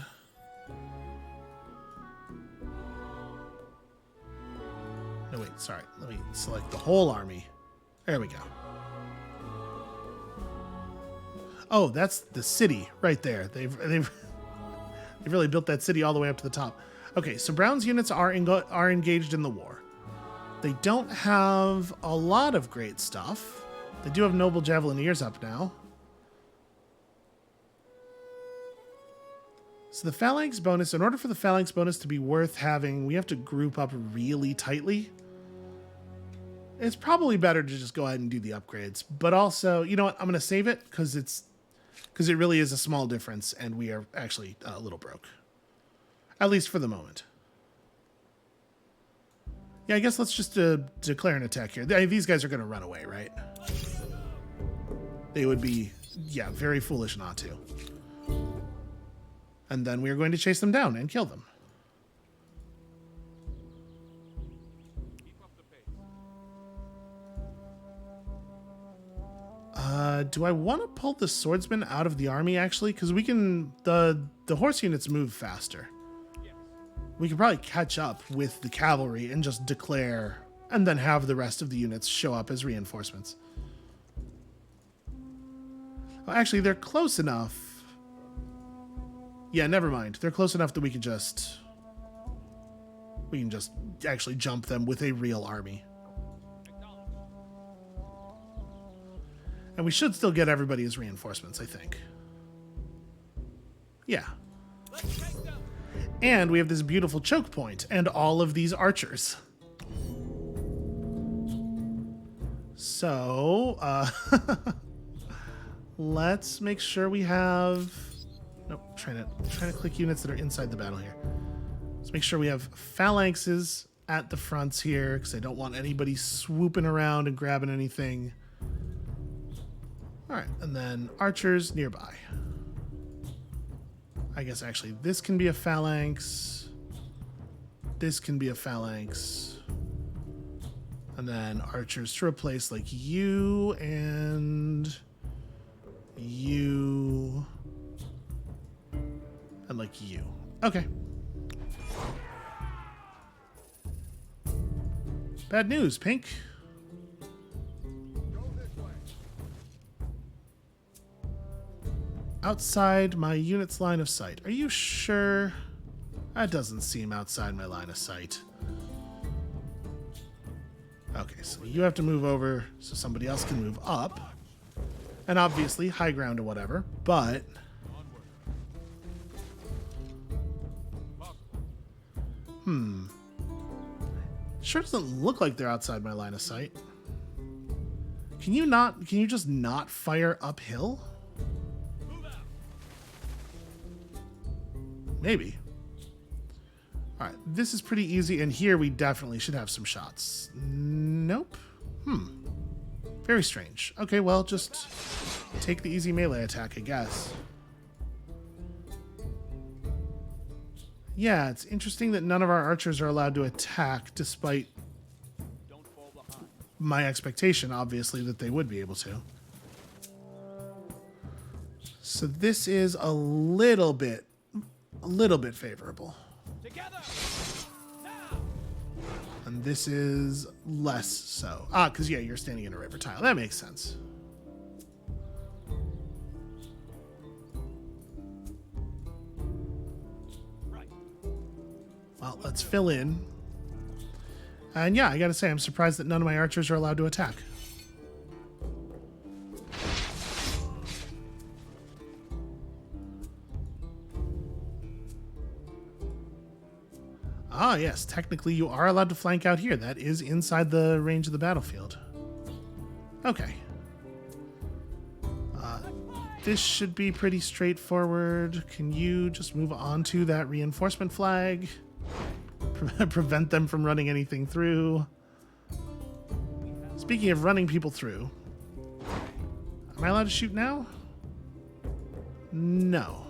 [SPEAKER 1] No, wait, sorry. Let me select the whole army. There we go. Oh, that's the city right there. They've really built that city all the way up to the top. Okay, so Brown's units are engaged in the war. They don't have a lot of great stuff. They do have Noble Javelineers up now. So the Phalanx bonus, in order for the Phalanx bonus to be worth having, we have to group up really tightly. It's probably better to just go ahead and do the upgrades. But also, you know what? I'm going to save it because it really is a small difference and we are actually a little broke. At least for the moment. Yeah, I guess let's just declare an attack here. These guys are going to run away, right? They would be, yeah, very foolish not to. And then we are going to chase them down and kill them.
[SPEAKER 3] Keep up the pace.
[SPEAKER 1] Do I want to pull the swordsman out of the army, actually? Because we can... The horse units move faster.
[SPEAKER 3] Yes.
[SPEAKER 1] We could probably catch up with the cavalry and just declare... And then have the rest of the units show up as reinforcements. Well, actually, they're close enough... Yeah, never mind. They're close enough that we can just actually jump them with a real army.
[SPEAKER 3] Acknowledged.
[SPEAKER 1] And we should still get everybody as reinforcements, I think. Yeah.
[SPEAKER 3] Let's take them.
[SPEAKER 1] And we have this beautiful choke point and all of these archers. So, let's make sure we have... Nope, trying to click units that are inside the battle here. Let's make sure we have phalanxes at the fronts here, because I don't want anybody swooping around and grabbing anything. All right, and then archers nearby. I guess actually this can be a phalanx. This can be a phalanx. And then archers to replace like you and you. And like you. Okay. Bad news, Pink.
[SPEAKER 3] Go this way.
[SPEAKER 1] Outside my unit's line of sight. Are you sure? That doesn't seem outside my line of sight. Okay, so you have to move over so somebody else can move up. And obviously high ground or whatever, but... Sure doesn't look like they're outside my line of sight. Can you just not fire uphill? Maybe. Alright, this is pretty easy, and here we definitely should have some shots. Nope. Very strange. Okay, well, just take the easy melee attack, I guess. Yeah, it's interesting that none of our archers are allowed to attack, despite
[SPEAKER 3] Don't fall behind.
[SPEAKER 1] my expectation, obviously, that they would be able to. So this is a little bit favorable.
[SPEAKER 3] Together. Now.
[SPEAKER 1] And this is less so. Ah, because, yeah, you're standing in a river tile. That makes sense. Well, let's fill in. And yeah, I gotta say, I'm surprised that none of my archers are allowed to attack. Ah, yes, technically you are allowed to flank out here. That is inside the range of the battlefield. Okay. This should be pretty straightforward. Can you just move on to that reinforcement flag? Prevent them from running anything through. Speaking of running people through, am I allowed to shoot now? No.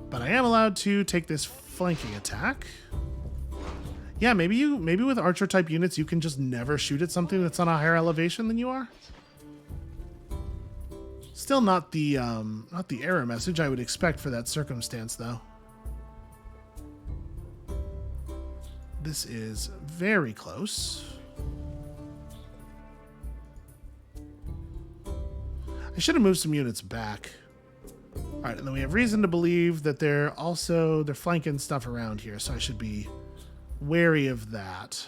[SPEAKER 1] But I am allowed to take this flanking attack. Yeah, maybe with archer type units you can just never shoot at something that's on a higher elevation than you are. Still not the error message I would expect for that circumstance, though. this is very close. I should have moved some units back. All right, and then we have reason to believe that they're flanking stuff around here, so I should be wary of that.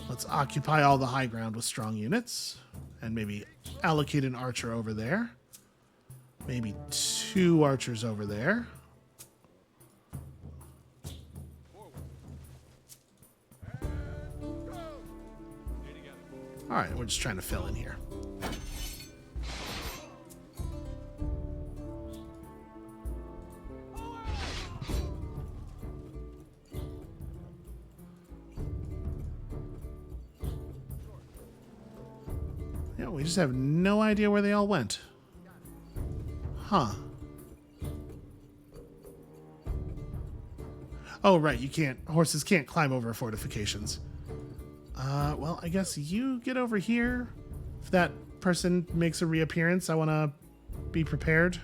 [SPEAKER 1] Let's occupy all the high ground with strong units, and maybe allocate an archer over there. Maybe 2 archers over there. All right, we're just trying to fill in here. Yeah, we just have no idea where they all went. Huh. Oh, right, horses can't climb over fortifications. Well, I guess you get over here. If that person makes a reappearance, I want to be prepared.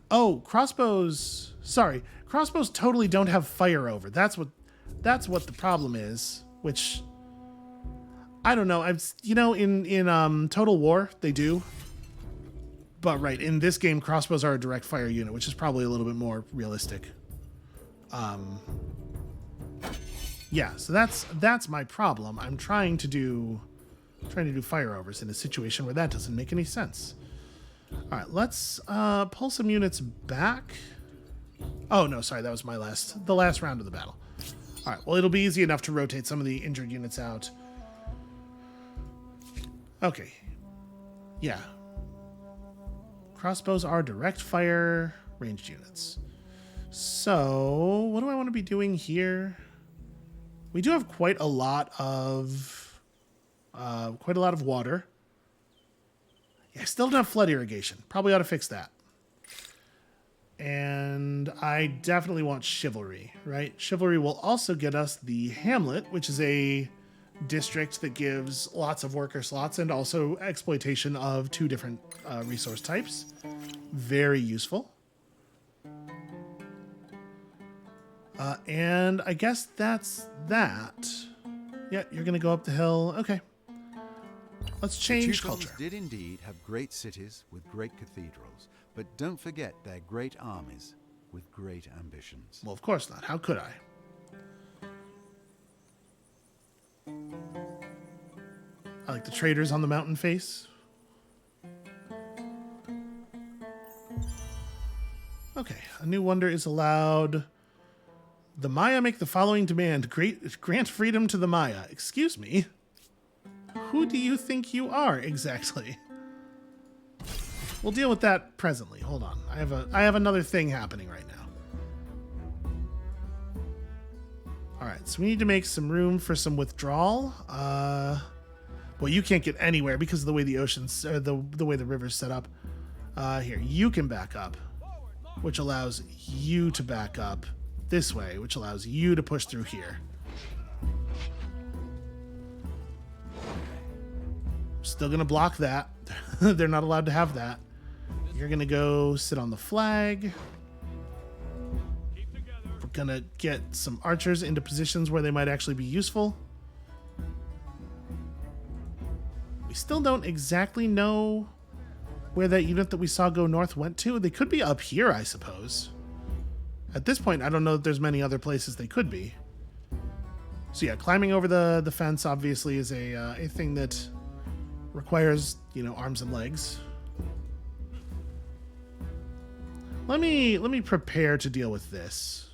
[SPEAKER 1] Oh, crossbows. Sorry, crossbows totally don't have fire over. That's what the problem is. Which I don't know. In Total War they do. But right, in this game, crossbows are a direct fire unit, which is probably a little bit more realistic. Yeah, so that's my problem. I'm trying to do fire overs in a situation where that doesn't make any sense. All right, let's pull some units back. Oh no, sorry, that was the last round of the battle. All right, well, it'll be easy enough to rotate some of the injured units out. Okay, yeah. Crossbows are direct fire ranged units. So what do I want to be doing here? We do have quite a lot of water. Yeah, I still don't have flood irrigation. Probably ought to fix that. And I definitely want chivalry, right? Chivalry will also get us the hamlet, which is a district that gives lots of worker slots and also exploitation of 2 different resource types. Very useful. And I guess that's that. Yeah, you're going to go up the hill. Okay. Let's change
[SPEAKER 2] the Teutons
[SPEAKER 1] culture.
[SPEAKER 2] did indeed have great cities with great cathedrals, but don't forget their great armies with great ambitions.
[SPEAKER 1] Well, of course not. How could I? I like the traders on the mountain face. Okay, a new wonder is allowed. The Maya make the following demand. Grant freedom to the Maya. Excuse me? Who do you think you are, exactly? We'll deal with that presently. Hold on. I have another thing happening right now. Alright, so we need to make some room for some withdrawal. Well, you can't get anywhere because of the way the oceans, or the way the river's set up. Here, you can back up, which allows you to back up this way, which allows you to push through here. Still gonna block that. They're not allowed to have that. You're gonna go sit on the flag. We're gonna get some archers into positions where they might actually be useful. We still don't exactly know where that unit that we saw go north went to. They could be up here, I suppose. At this point, I don't know that there's many other places they could be. So yeah, climbing over the fence obviously is a thing that requires, arms and legs. Let me prepare to deal with this.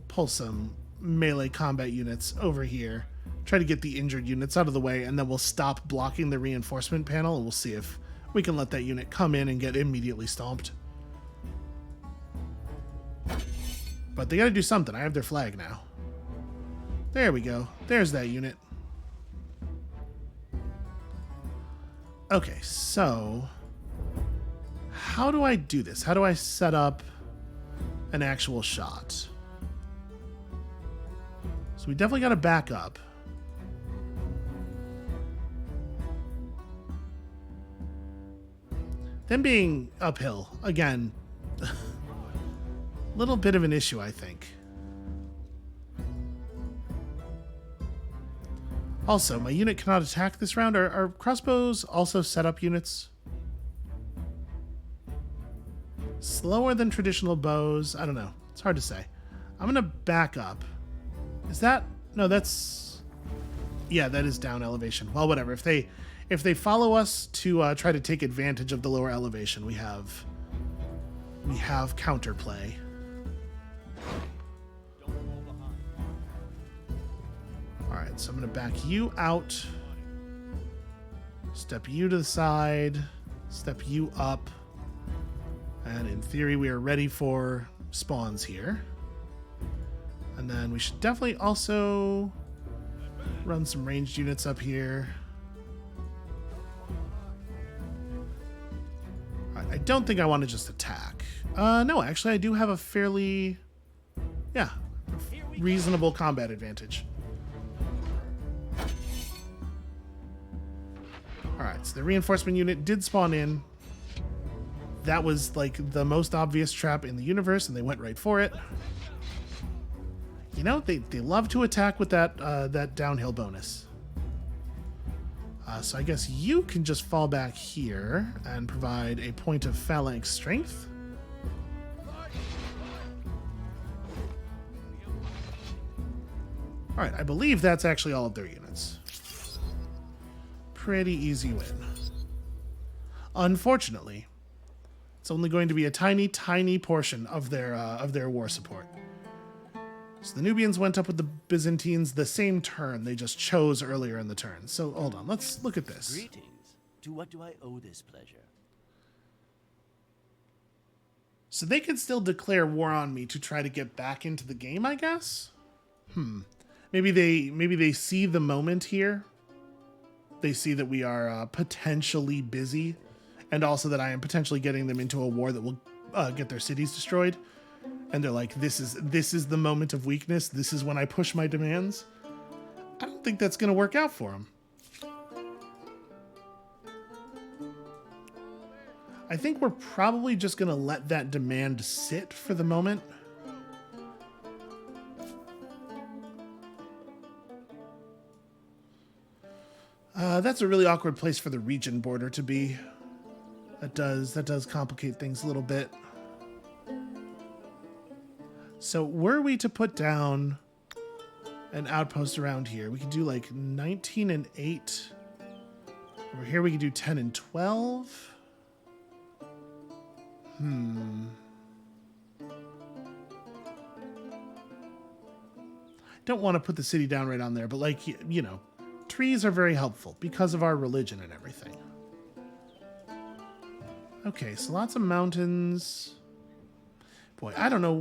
[SPEAKER 1] Pull some melee combat units over here. Try to get the injured units out of the way, and then we'll stop blocking the reinforcement panel, and we'll see if we can let that unit come in and get immediately stomped. But they gotta do something. I have their flag now. There we go. There's that unit. Okay, so how do I do this? How do I set up an actual shot? So we definitely gotta back up. Them being uphill, again, Little bit of an issue, I think. Also, my unit cannot attack this round. Are crossbows also setup units? Slower than traditional bows. I don't know. It's hard to say. I'm going to back up. Is that... No, that's... Yeah, that is down elevation. Well, whatever. If they follow us to try to take advantage of the lower elevation, we have counterplay. Alright, so I'm going to back you out. Step you to the side. Step you up. And in theory, we are ready for spawns here. And then we should definitely also run some ranged units up here. Alright, I don't think I want to just attack. No, actually, I do have a fairly... Yeah, reasonable combat advantage. Alright, so the reinforcement unit did spawn in. That was like the most obvious trap in the universe, and they went right for it. You know, they love to attack with that downhill bonus. So I guess you can just fall back here and provide a point of phalanx strength. Alright, I believe that's actually all of their units. Pretty easy win. Unfortunately, it's only going to be a tiny, tiny portion of their war support. So the Nubians went up with the Byzantines the same turn. They just chose earlier in the turn. So hold on, let's look at this.
[SPEAKER 6] Greetings. To what do I owe this pleasure?
[SPEAKER 1] So they can still declare war on me to try to get back into the game, I guess? Maybe they see the moment here. They see that we are potentially busy, and also that I am potentially getting them into a war that will get their cities destroyed. And they're like, this is the moment of weakness. This is when I push my demands. I don't think that's going to work out for them. I think we're probably just going to let that demand sit for the moment. That's a really awkward place for the region border to be. That does complicate things a little bit. So were we to put down an outpost around here, we could do like 19 and 8. Over here we could do 10 and 12. Don't want to put the city down right on there, but like, you know, trees are very helpful because of our religion and everything. Okay, so lots of mountains. Boy, I don't know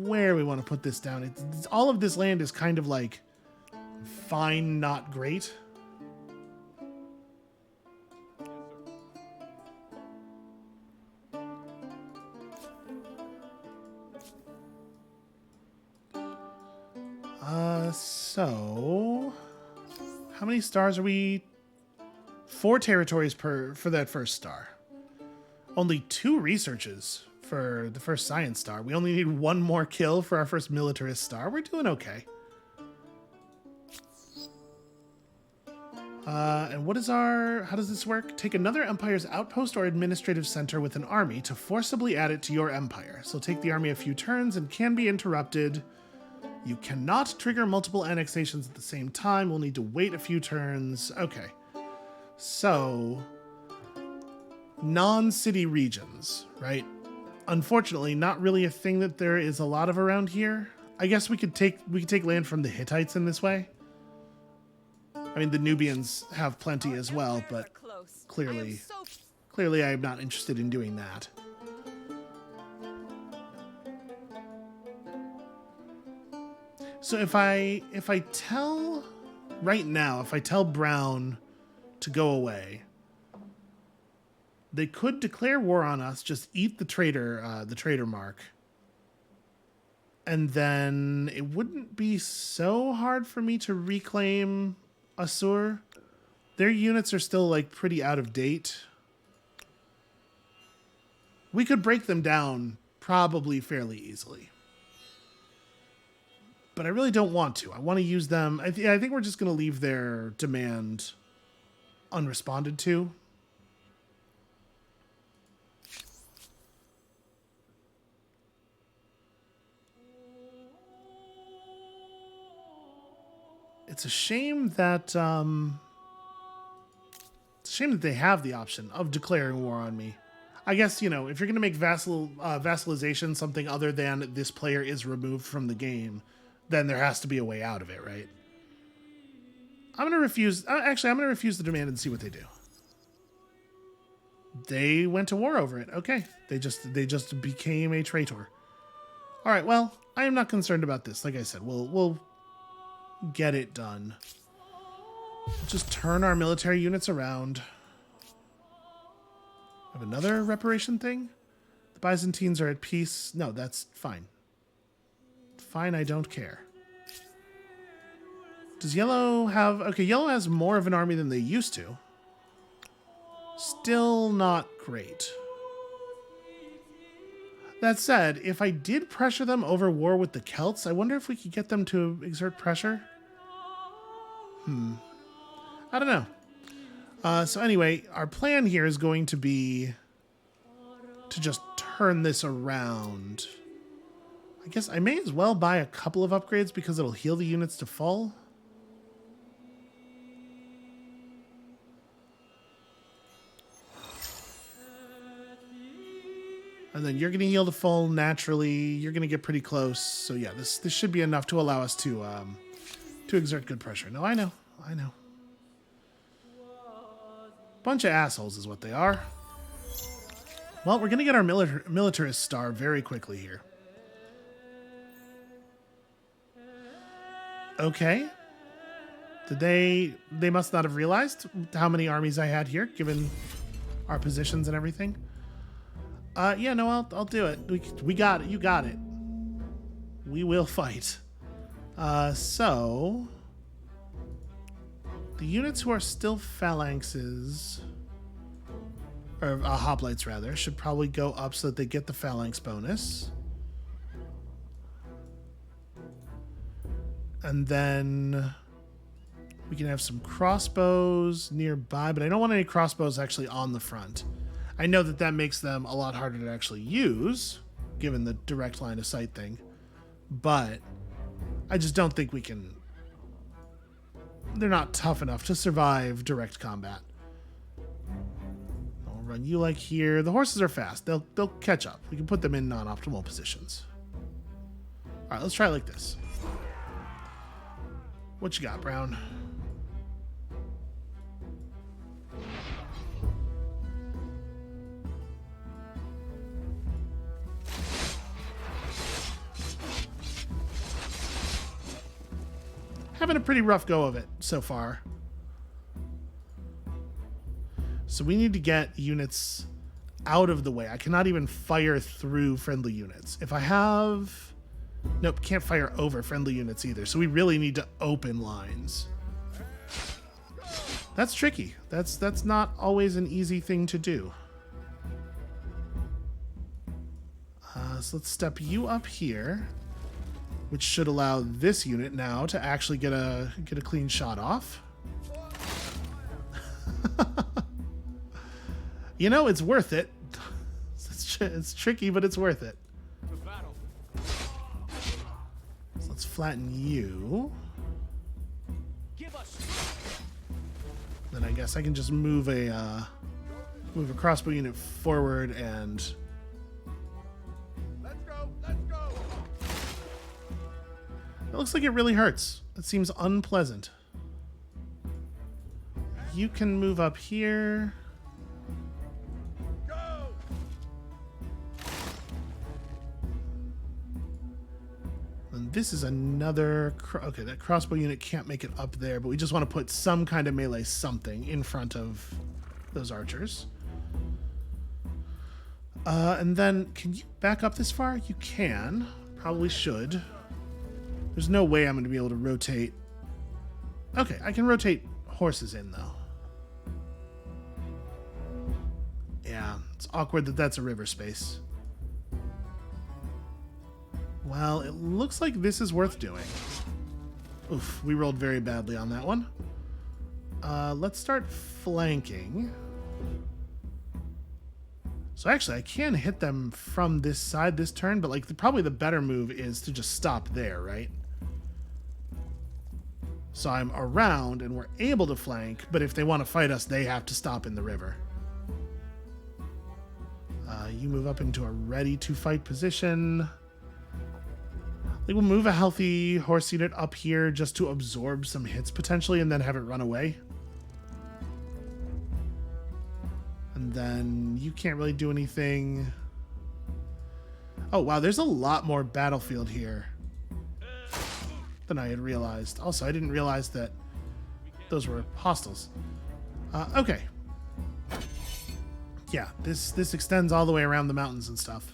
[SPEAKER 1] where we want to put this down. All of this land is kind of like fine, not great. So how many stars are we? 4 territories for that first star. Only 2 researches for the first science star. We only need 1 more kill for our first militarist star. We're doing okay. And what is how does this work? Take another empire's outpost or administrative center with an army to forcibly add it to your empire. So take the army a few turns and can be interrupted. You cannot trigger multiple annexations at the same time. We'll need to wait a few turns. Okay. So, non-city regions, right? Unfortunately, not really a thing that there is a lot of around here. I guess we could take land from the Hittites in this way. I mean, the Nubians have plenty as well, but clearly I'm not interested in doing that. So if I tell Brown to go away, they could declare war on us, just eat the traitor mark. And then it wouldn't be so hard for me to reclaim Assur. Their units are still like pretty out of date. We could break them down probably fairly easily. But I really don't want to. I want to use them. I think we're just going to leave their demand unresponded to. It's a shame that they have the option of declaring war on me. I guess, you know, if you're going to make vassalization something other than this player is removed from the game, then there has to be a way out of it, right? I'm going to refuse. Actually, I'm going to refuse the demand and see what they do. They went to war over it. Okay. They just became a traitor. All right. Well, I am not concerned about this. Like I said, we'll get it done. Just turn our military units around. Have another reparation thing? The Byzantines are at peace. No, that's fine. Fine, I don't care. Does yellow have... Okay, yellow has more of an army than they used to. Still not great. That said, if I did pressure them over war with the Celts, I wonder if we could get them to exert pressure. I don't know. So anyway, our plan here is going to be to just turn this around. I guess I may as well buy a couple of upgrades because it'll heal the units to full. And then you're going to heal to full naturally. You're going to get pretty close. So yeah, this should be enough to allow us to exert good pressure. No, I know. Bunch of assholes is what they are. Well, we're going to get our militarist star very quickly here. Okay. They must not have realized how many armies I had here, given our positions and everything. Yeah, no, I'll do it. We got it. You got it. We will fight. So... The units who are still phalanxes, or hoplites rather, should probably go up so that they get the phalanx bonus. And then we can have some crossbows nearby, but I don't want any crossbows actually on the front. I know that makes them a lot harder to actually use, given the direct line of sight thing, but I just don't think we can... They're not tough enough to survive direct combat. I'll run you like here. The horses are fast. They'll catch up. We can put them in non-optimal positions. All right, let's try it like this. What you got, Brown? Having a pretty rough go of it so far. So we need to get units out of the way. I cannot even fire through friendly units. If I have... Nope, can't fire over friendly units either. So we really need to open lines. That's tricky. That's not always an easy thing to do. So let's step you up here, which should allow this unit now to actually get a clean shot off. You know, it's worth it. It's tricky, but it's worth it. So let's flatten you. Then I guess I can just move a crossbow unit forward and... It looks like it really hurts. It seems unpleasant. You can move up here. Go! And this is another... Okay, that crossbow unit can't make it up there, but we just want to put some kind of melee something in front of those archers. And then, can you back up this far? You can. Probably should. There's no way I'm going to be able to rotate. Okay, I can rotate horses in, though. Yeah, it's awkward that that's a river space. Well, it looks like this is worth doing. Oof, we rolled very badly on that one. Let's start flanking. So actually, I can hit them from this side this turn, but like probably the better move is to just stop there, right? So I'm around and we're able to flank, but if they want to fight us, they have to stop in the river. You move up into a ready-to-fight position. Like we'll move a healthy horse unit up here just to absorb some hits potentially and then have it run away. And then you can't really do anything. Oh, wow, there's a lot more battlefield here than I had realized. Also, I didn't realize that those were hostiles. Okay. Yeah, this extends all the way around the mountains and stuff.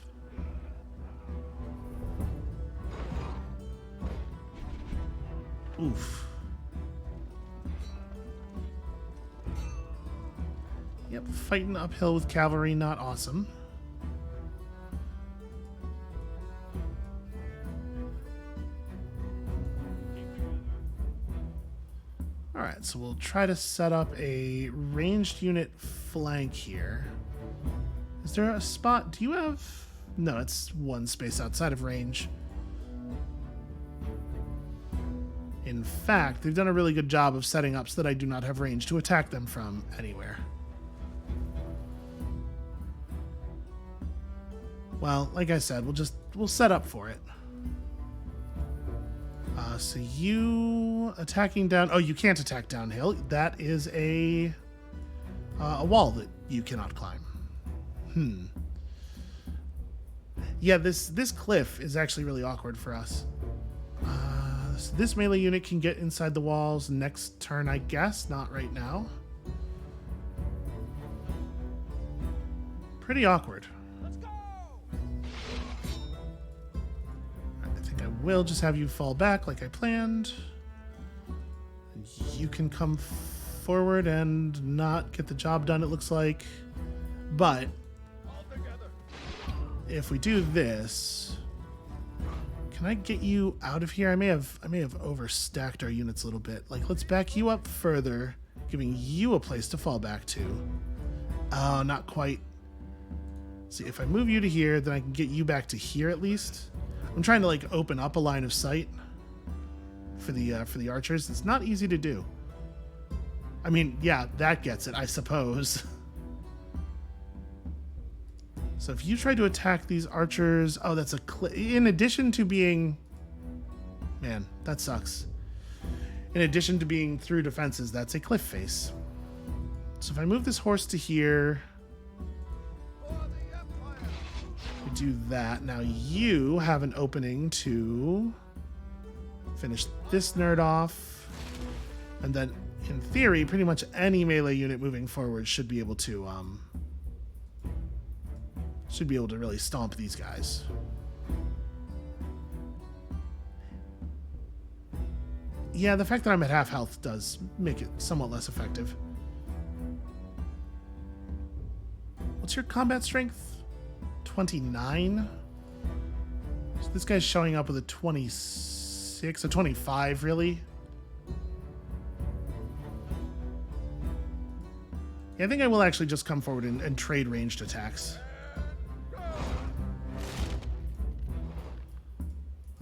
[SPEAKER 1] Oof. Yep, fighting uphill with cavalry, not awesome. Alright, so we'll try to set up a ranged unit flank here. Is there a spot? Do you have... No, it's one space outside of range. In fact, they've done a really good job of setting up so that I do not have range to attack them from anywhere. Well, like I said, we'll set up for it. So you attacking down... Oh, you can't attack downhill. That is a wall that you cannot climb. Yeah, this cliff is actually really awkward for us. So this melee unit can get inside the walls next turn, I guess. Not right now. Pretty awkward. I think I will just have you fall back like I planned. You can come forward and not get the job done, it looks like. But if we do this, can I get you out of here? I may have overstacked our units a little bit. Like, let's back you up further, giving you a place to fall back to. Oh, not quite. See, if I move you to here, then I can get you back to here at least. I'm trying to like open up a line of sight for the archers. It's not easy to do. I mean, yeah, that gets it, I suppose. So if you try to attack these archers... Oh, that's a... In addition to being... Man, that sucks. In addition to being through defenses, that's a cliff face. So if I move this horse to here... We do that. Now you have an opening to... finish this nerd off. And then, in theory, pretty much any melee unit moving forward should be able to... should be able to really stomp these guys. Yeah, the fact that I'm at half health does make it somewhat less effective. What's your combat strength? 29? So this guy's showing up with a 26, a 25, really? Yeah, I think I will actually just come forward and trade ranged attacks.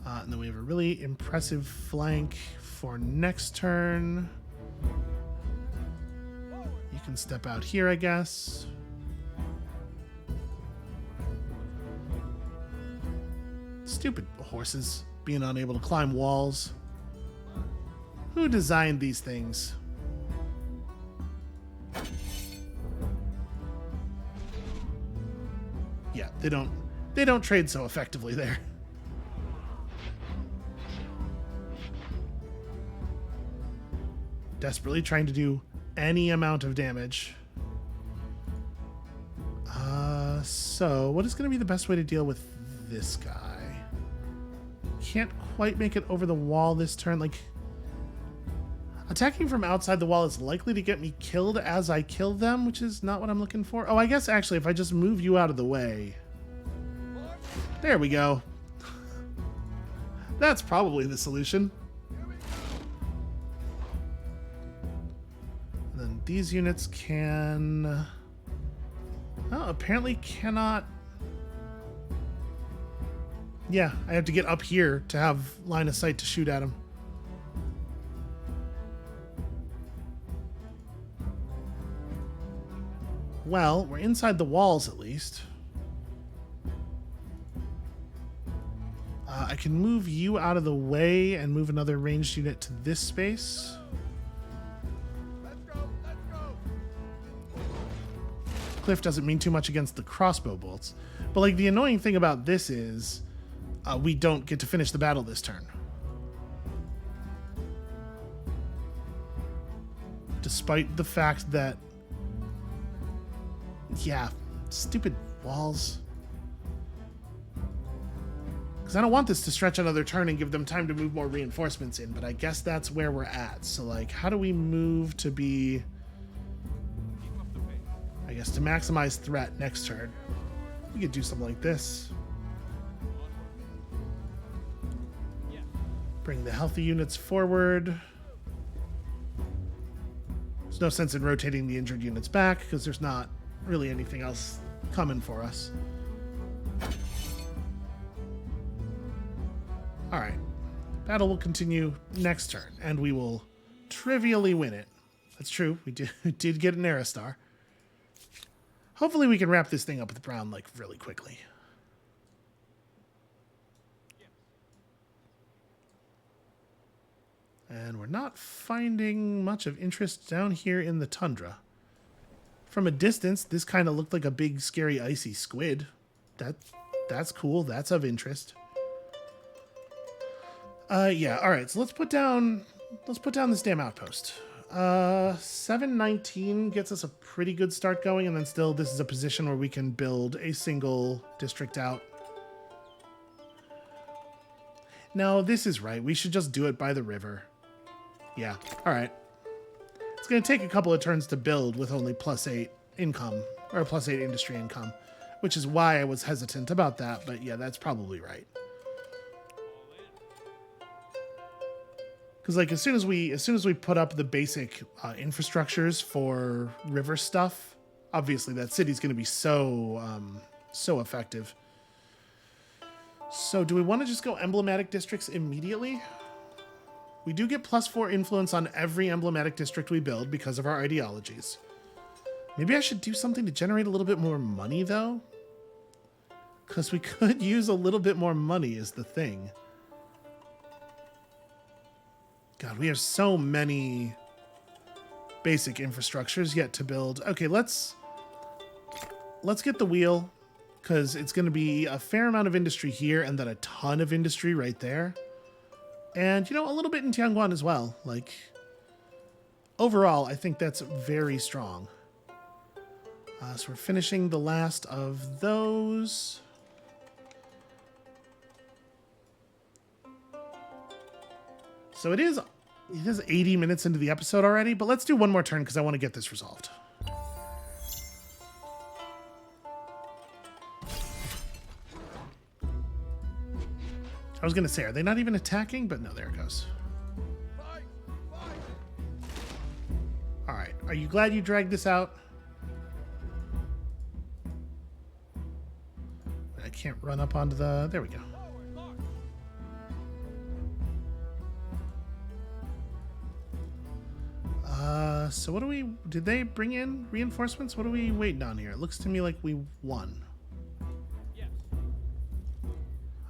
[SPEAKER 1] And then we have a really impressive flank for next turn. You can step out here, I guess. Stupid horses being unable to climb walls. Who designed these things? Yeah, they don't trade so effectively there. Desperately trying to do any amount of damage. So what is going to be the best way to deal with this guy? Can't quite make it over the wall this turn. Like, attacking from outside the wall is likely to get me killed as I kill them, which is not what I'm looking for. Oh, I guess actually if I just move you out of the way. There we go. That's probably the solution. And then these units can... Oh, apparently cannot... Yeah, I have to get up here to have line of sight to shoot at them. Well, we're inside the walls at least. I can move you out of the way and move another ranged unit to this space.
[SPEAKER 4] Let's go! Let's go!
[SPEAKER 1] Cliff doesn't mean too much against the crossbow bolts. But like the annoying thing about this is we don't get to finish the battle this turn. Despite the fact that, yeah, stupid walls. Because I don't want this to stretch another turn and give them time to move more reinforcements in, but I guess that's where we're at. So like, how do we move to be, I guess, to maximize threat next turn? We could do something like this. Bring the healthy units forward. There's no sense in rotating the injured units back because there's not really anything else coming for us. All right. Battle will continue next turn, and we will trivially win it. That's true. We did get an Aristar. Hopefully we can wrap this thing up with Brown, like, really quickly. And we're not finding much of interest down here in the tundra. From a distance, this kind of looked like a big, scary, icy squid. That's cool. That's of interest. Yeah. All right. So let's put down this damn outpost. 719 gets us a pretty good start going, and then still this is a position where we can build a single district out. No, this is right. We should just do it by the river. Yeah. All right. It's going to take a couple of turns to build with only +8 income, or +8 industry income, which is why I was hesitant about that. But yeah, that's probably right. Because like as soon as we put up the basic infrastructures for river stuff, obviously that city's going to be so effective. So do we want to just go emblematic districts immediately? We do get +4 influence on every emblematic district we build because of our ideologies. Maybe I should do something to generate a little bit more money though, because we could use a little bit more money is the thing. God, we have so many basic infrastructures yet to build. Okay, let's get the wheel, because it's going to be a fair amount of industry here and then a ton of industry right there. And, you know, a little bit in Tianguan as well. Like, overall, I think that's very strong. So we're finishing the last of those. So it is 80 minutes into the episode already, but let's do one more turn because I want to get this resolved. I was going to say, are they not even attacking? But no, there it goes. All right. Are you glad you dragged this out? I can't run up onto the... There we go. So what do we... Did they bring in reinforcements? What are we waiting on here? It looks to me like we won.
[SPEAKER 3] Yes.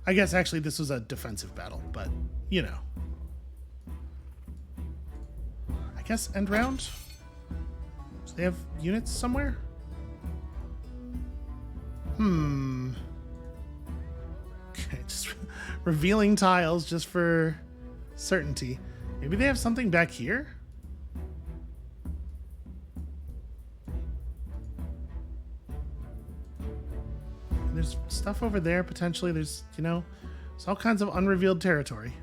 [SPEAKER 1] I guess actually this was a defensive battle, but, you know. I guess end round? Do they have units somewhere? Okay, just revealing tiles just for certainty. Maybe they have something back here? There's stuff over there, potentially. There's, you know, there's all kinds of unrevealed territory.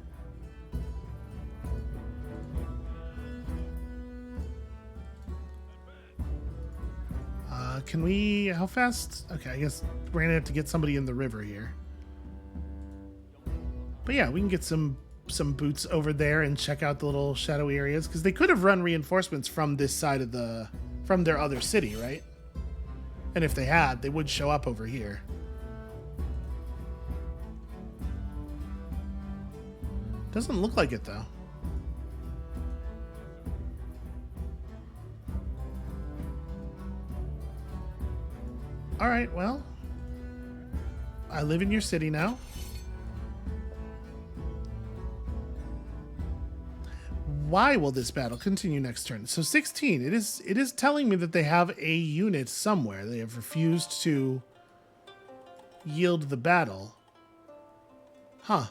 [SPEAKER 1] Can we... How fast? Okay, I guess we're going to have to get somebody in the river here. But yeah, we can get some boots over there and check out the little shadowy areas, because they could have run reinforcements from this side of from their other city, right? And if they had, they would show up over here. Doesn't look like it though. All right, well, I live in your city now. Why will this battle continue next turn? So 16, it is telling me that they have a unit somewhere. They have refused to yield the battle. Huh.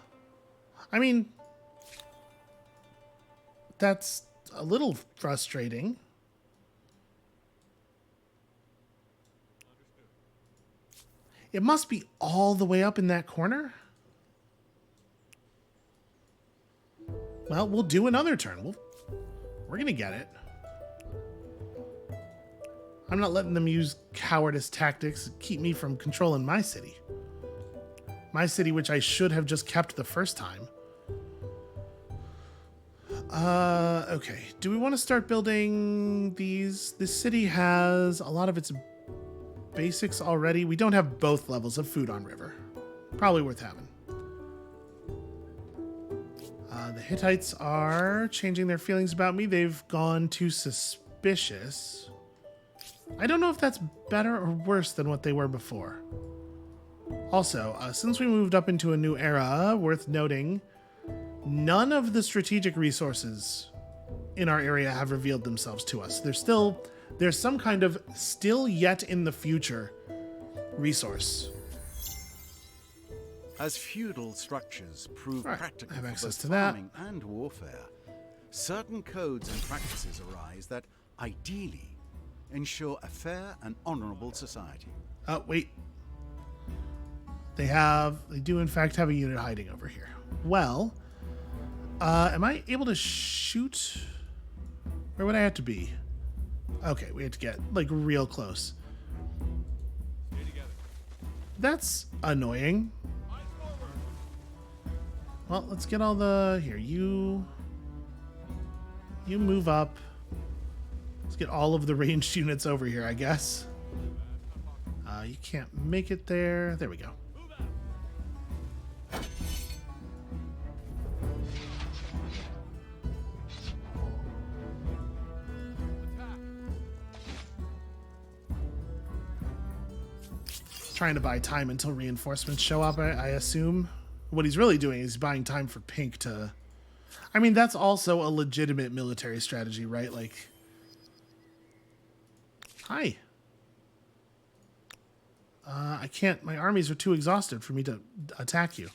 [SPEAKER 1] I mean, that's a little frustrating. It must be all the way up in that corner. Well, we'll do another turn. We're going to get it. I'm not letting them use cowardice tactics to keep me from controlling my city. My city, which I should have just kept the first time. Okay. Do we want to start building these? This city has a lot of its basics already. We don't have both levels of food on river. Probably worth having. The Hittites are changing their feelings about me. They've gone too suspicious. I don't know if that's better or worse than what they were before. Also, since we moved up into a new era, worth noting, none of the strategic resources in our area have revealed themselves to us. There's some kind of still yet in the future resource.
[SPEAKER 2] As feudal structures prove
[SPEAKER 1] Right,
[SPEAKER 2] practical
[SPEAKER 1] I have
[SPEAKER 2] for
[SPEAKER 1] access
[SPEAKER 2] both
[SPEAKER 1] to that.
[SPEAKER 2] farming and warfare, certain codes and practices arise that ideally ensure a fair and honorable society.
[SPEAKER 1] Wait. They do in fact have a unit hiding over here. Well, am I able to shoot? Where would I have to be? Okay, we have to get like real close.
[SPEAKER 3] Stay together.
[SPEAKER 1] That's annoying.
[SPEAKER 3] Eyes forward.
[SPEAKER 1] Well, let's get all the... Here, you move up. Let's get all of the ranged units over here, I guess. You can't make it there. There we go.
[SPEAKER 3] Move out. Attack.
[SPEAKER 1] Trying to buy time until reinforcements show up, I assume. What he's really doing is buying time for Pink to... I mean, that's also a legitimate military strategy, right? Like... Hi. I can't... My armies are too exhausted for me to attack you.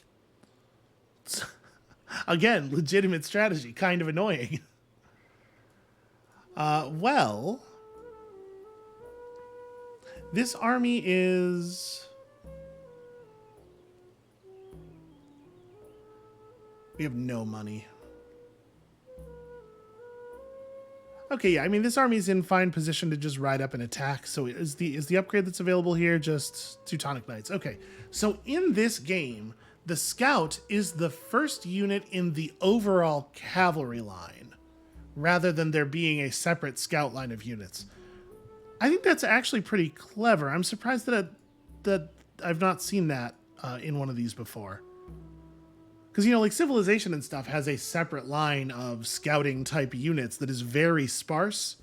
[SPEAKER 1] Again, legitimate strategy. Kind of annoying. Well... This army is... We have no money. Okay, yeah, I mean, this army's in fine position to just ride up and attack. So is the upgrade that's available here just Teutonic Knights? Okay, so in this game, the Scout is the first unit in the overall cavalry line, rather than there being a separate Scout line of units. I think that's actually pretty clever. I'm surprised that I've not seen that in one of these before. Because, you know, like Civilization and stuff has a separate line of scouting type units that is very sparse.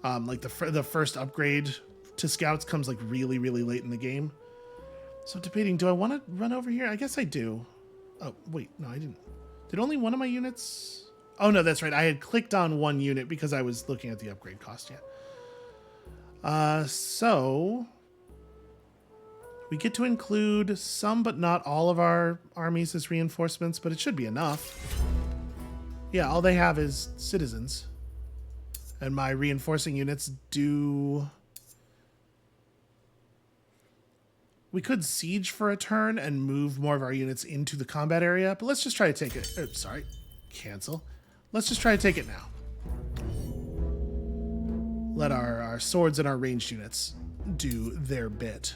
[SPEAKER 1] Like the first upgrade to scouts comes like really, really late in the game. So debating, do I want to run over here? I guess I do. Oh, wait, no, I didn't. Did only one of my units? Oh, no, that's right. I had clicked on one unit because I was looking at the upgrade cost, yeah. So... We get to include some, but not all of our armies as reinforcements, but it should be enough. Yeah, all they have is citizens. And my reinforcing units do... We could siege for a turn and move more of our units into the combat area, but let's just try to take it. Oh, sorry, cancel. Let's just try to take it now. Let our swords and our ranged units do their bit.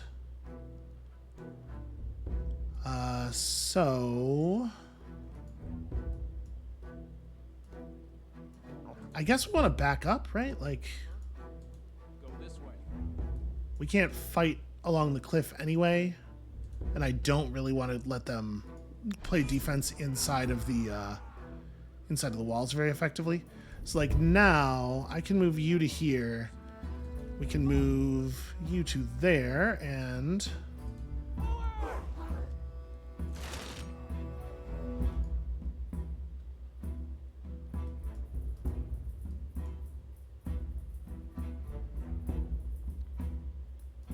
[SPEAKER 1] So I guess we want to back up, right? Like,
[SPEAKER 3] Go this way.
[SPEAKER 1] we can't fight along the cliff anyway, and I don't really want to let them play defense inside of the walls very effectively. So like now I can move you to here. We can move you to there, and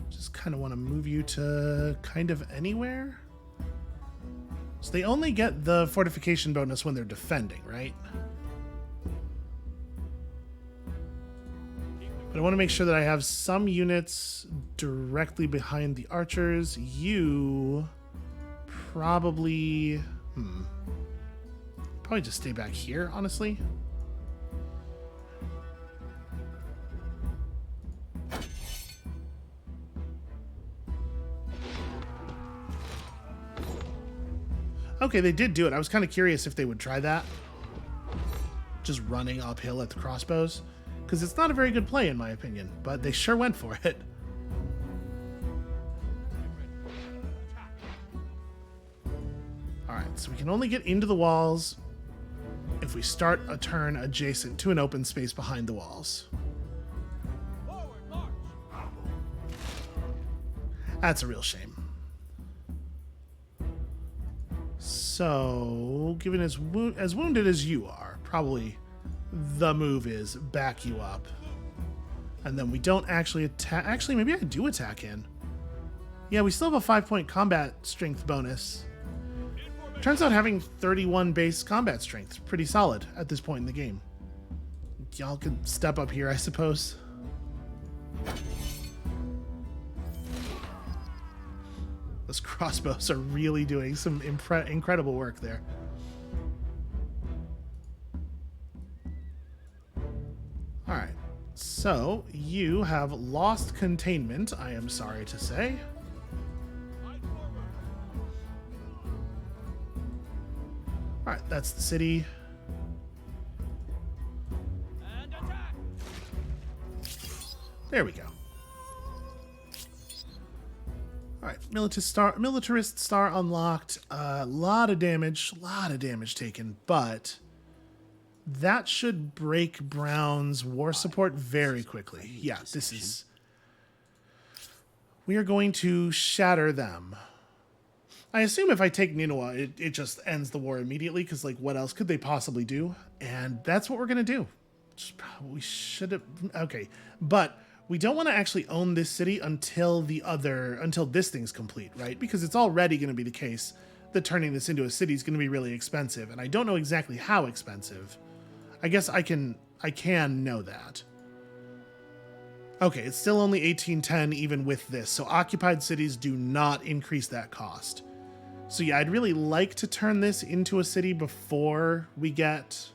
[SPEAKER 1] just kind of want to move you to kind of anywhere. So they only get the fortification bonus when they're defending, right? But I want to make sure that I have some units directly behind the archers. You probably... Probably just stay back here, honestly. Okay, they did do it. I was kind of curious if they would try that. Just running uphill at the crossbows. Because it's not a very good play, in my opinion. But they sure went for it. Alright, so we can only get into the walls if we start a turn adjacent to an open space behind the walls.
[SPEAKER 3] Forward, march.
[SPEAKER 1] That's a real shame. So, given as wounded as you are, probably the move is back you up. And then we don't actually attack. Actually, maybe I do attack in. Yeah, we still have a 5-point combat strength bonus. Turns out having 31 base combat strength is pretty solid at this point in the game. Y'all could step up here, I suppose. Those crossbows are really doing some incredible work there. Alright, so you have lost containment, I am sorry to say. Alright, that's the city.
[SPEAKER 3] And attack.
[SPEAKER 1] There we go. Alright, militarist star unlocked. A lot of damage taken, but that should break Brown's war support very quickly. Yeah, this is... We are going to shatter them. I assume if I take Ninawa, it just ends the war immediately, because, like, what else could they possibly do? And that's what we're going to do. We should have... Okay, but we don't want to actually own this city until this thing's complete, right? Because it's already going to be the case that turning this into a city is going to be really expensive, and I don't know exactly how expensive. I guess I can know that. Okay, it's still only 1810 even with this, so occupied cities do not increase that cost. So yeah, I'd really like to turn this into a city before we get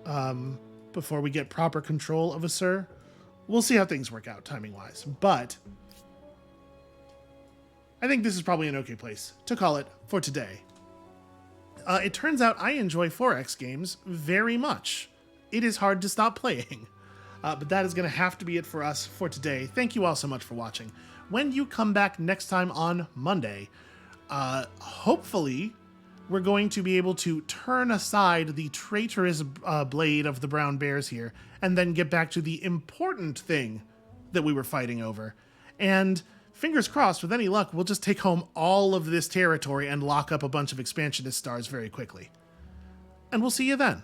[SPEAKER 1] proper control of Assur. We'll see how things work out timing-wise, but I think this is probably an okay place to call it for today. It turns out I enjoy 4X games very much. It is hard to stop playing. But that is going to have to be it for us for today. Thank you all so much for watching. When you come back next time on Monday, hopefully we're going to be able to turn aside the traitorous blade of the brown bears here and then get back to the important thing that we were fighting over. And fingers crossed, with any luck, we'll just take home all of this territory and lock up a bunch of expansionist stars very quickly. And we'll see you then.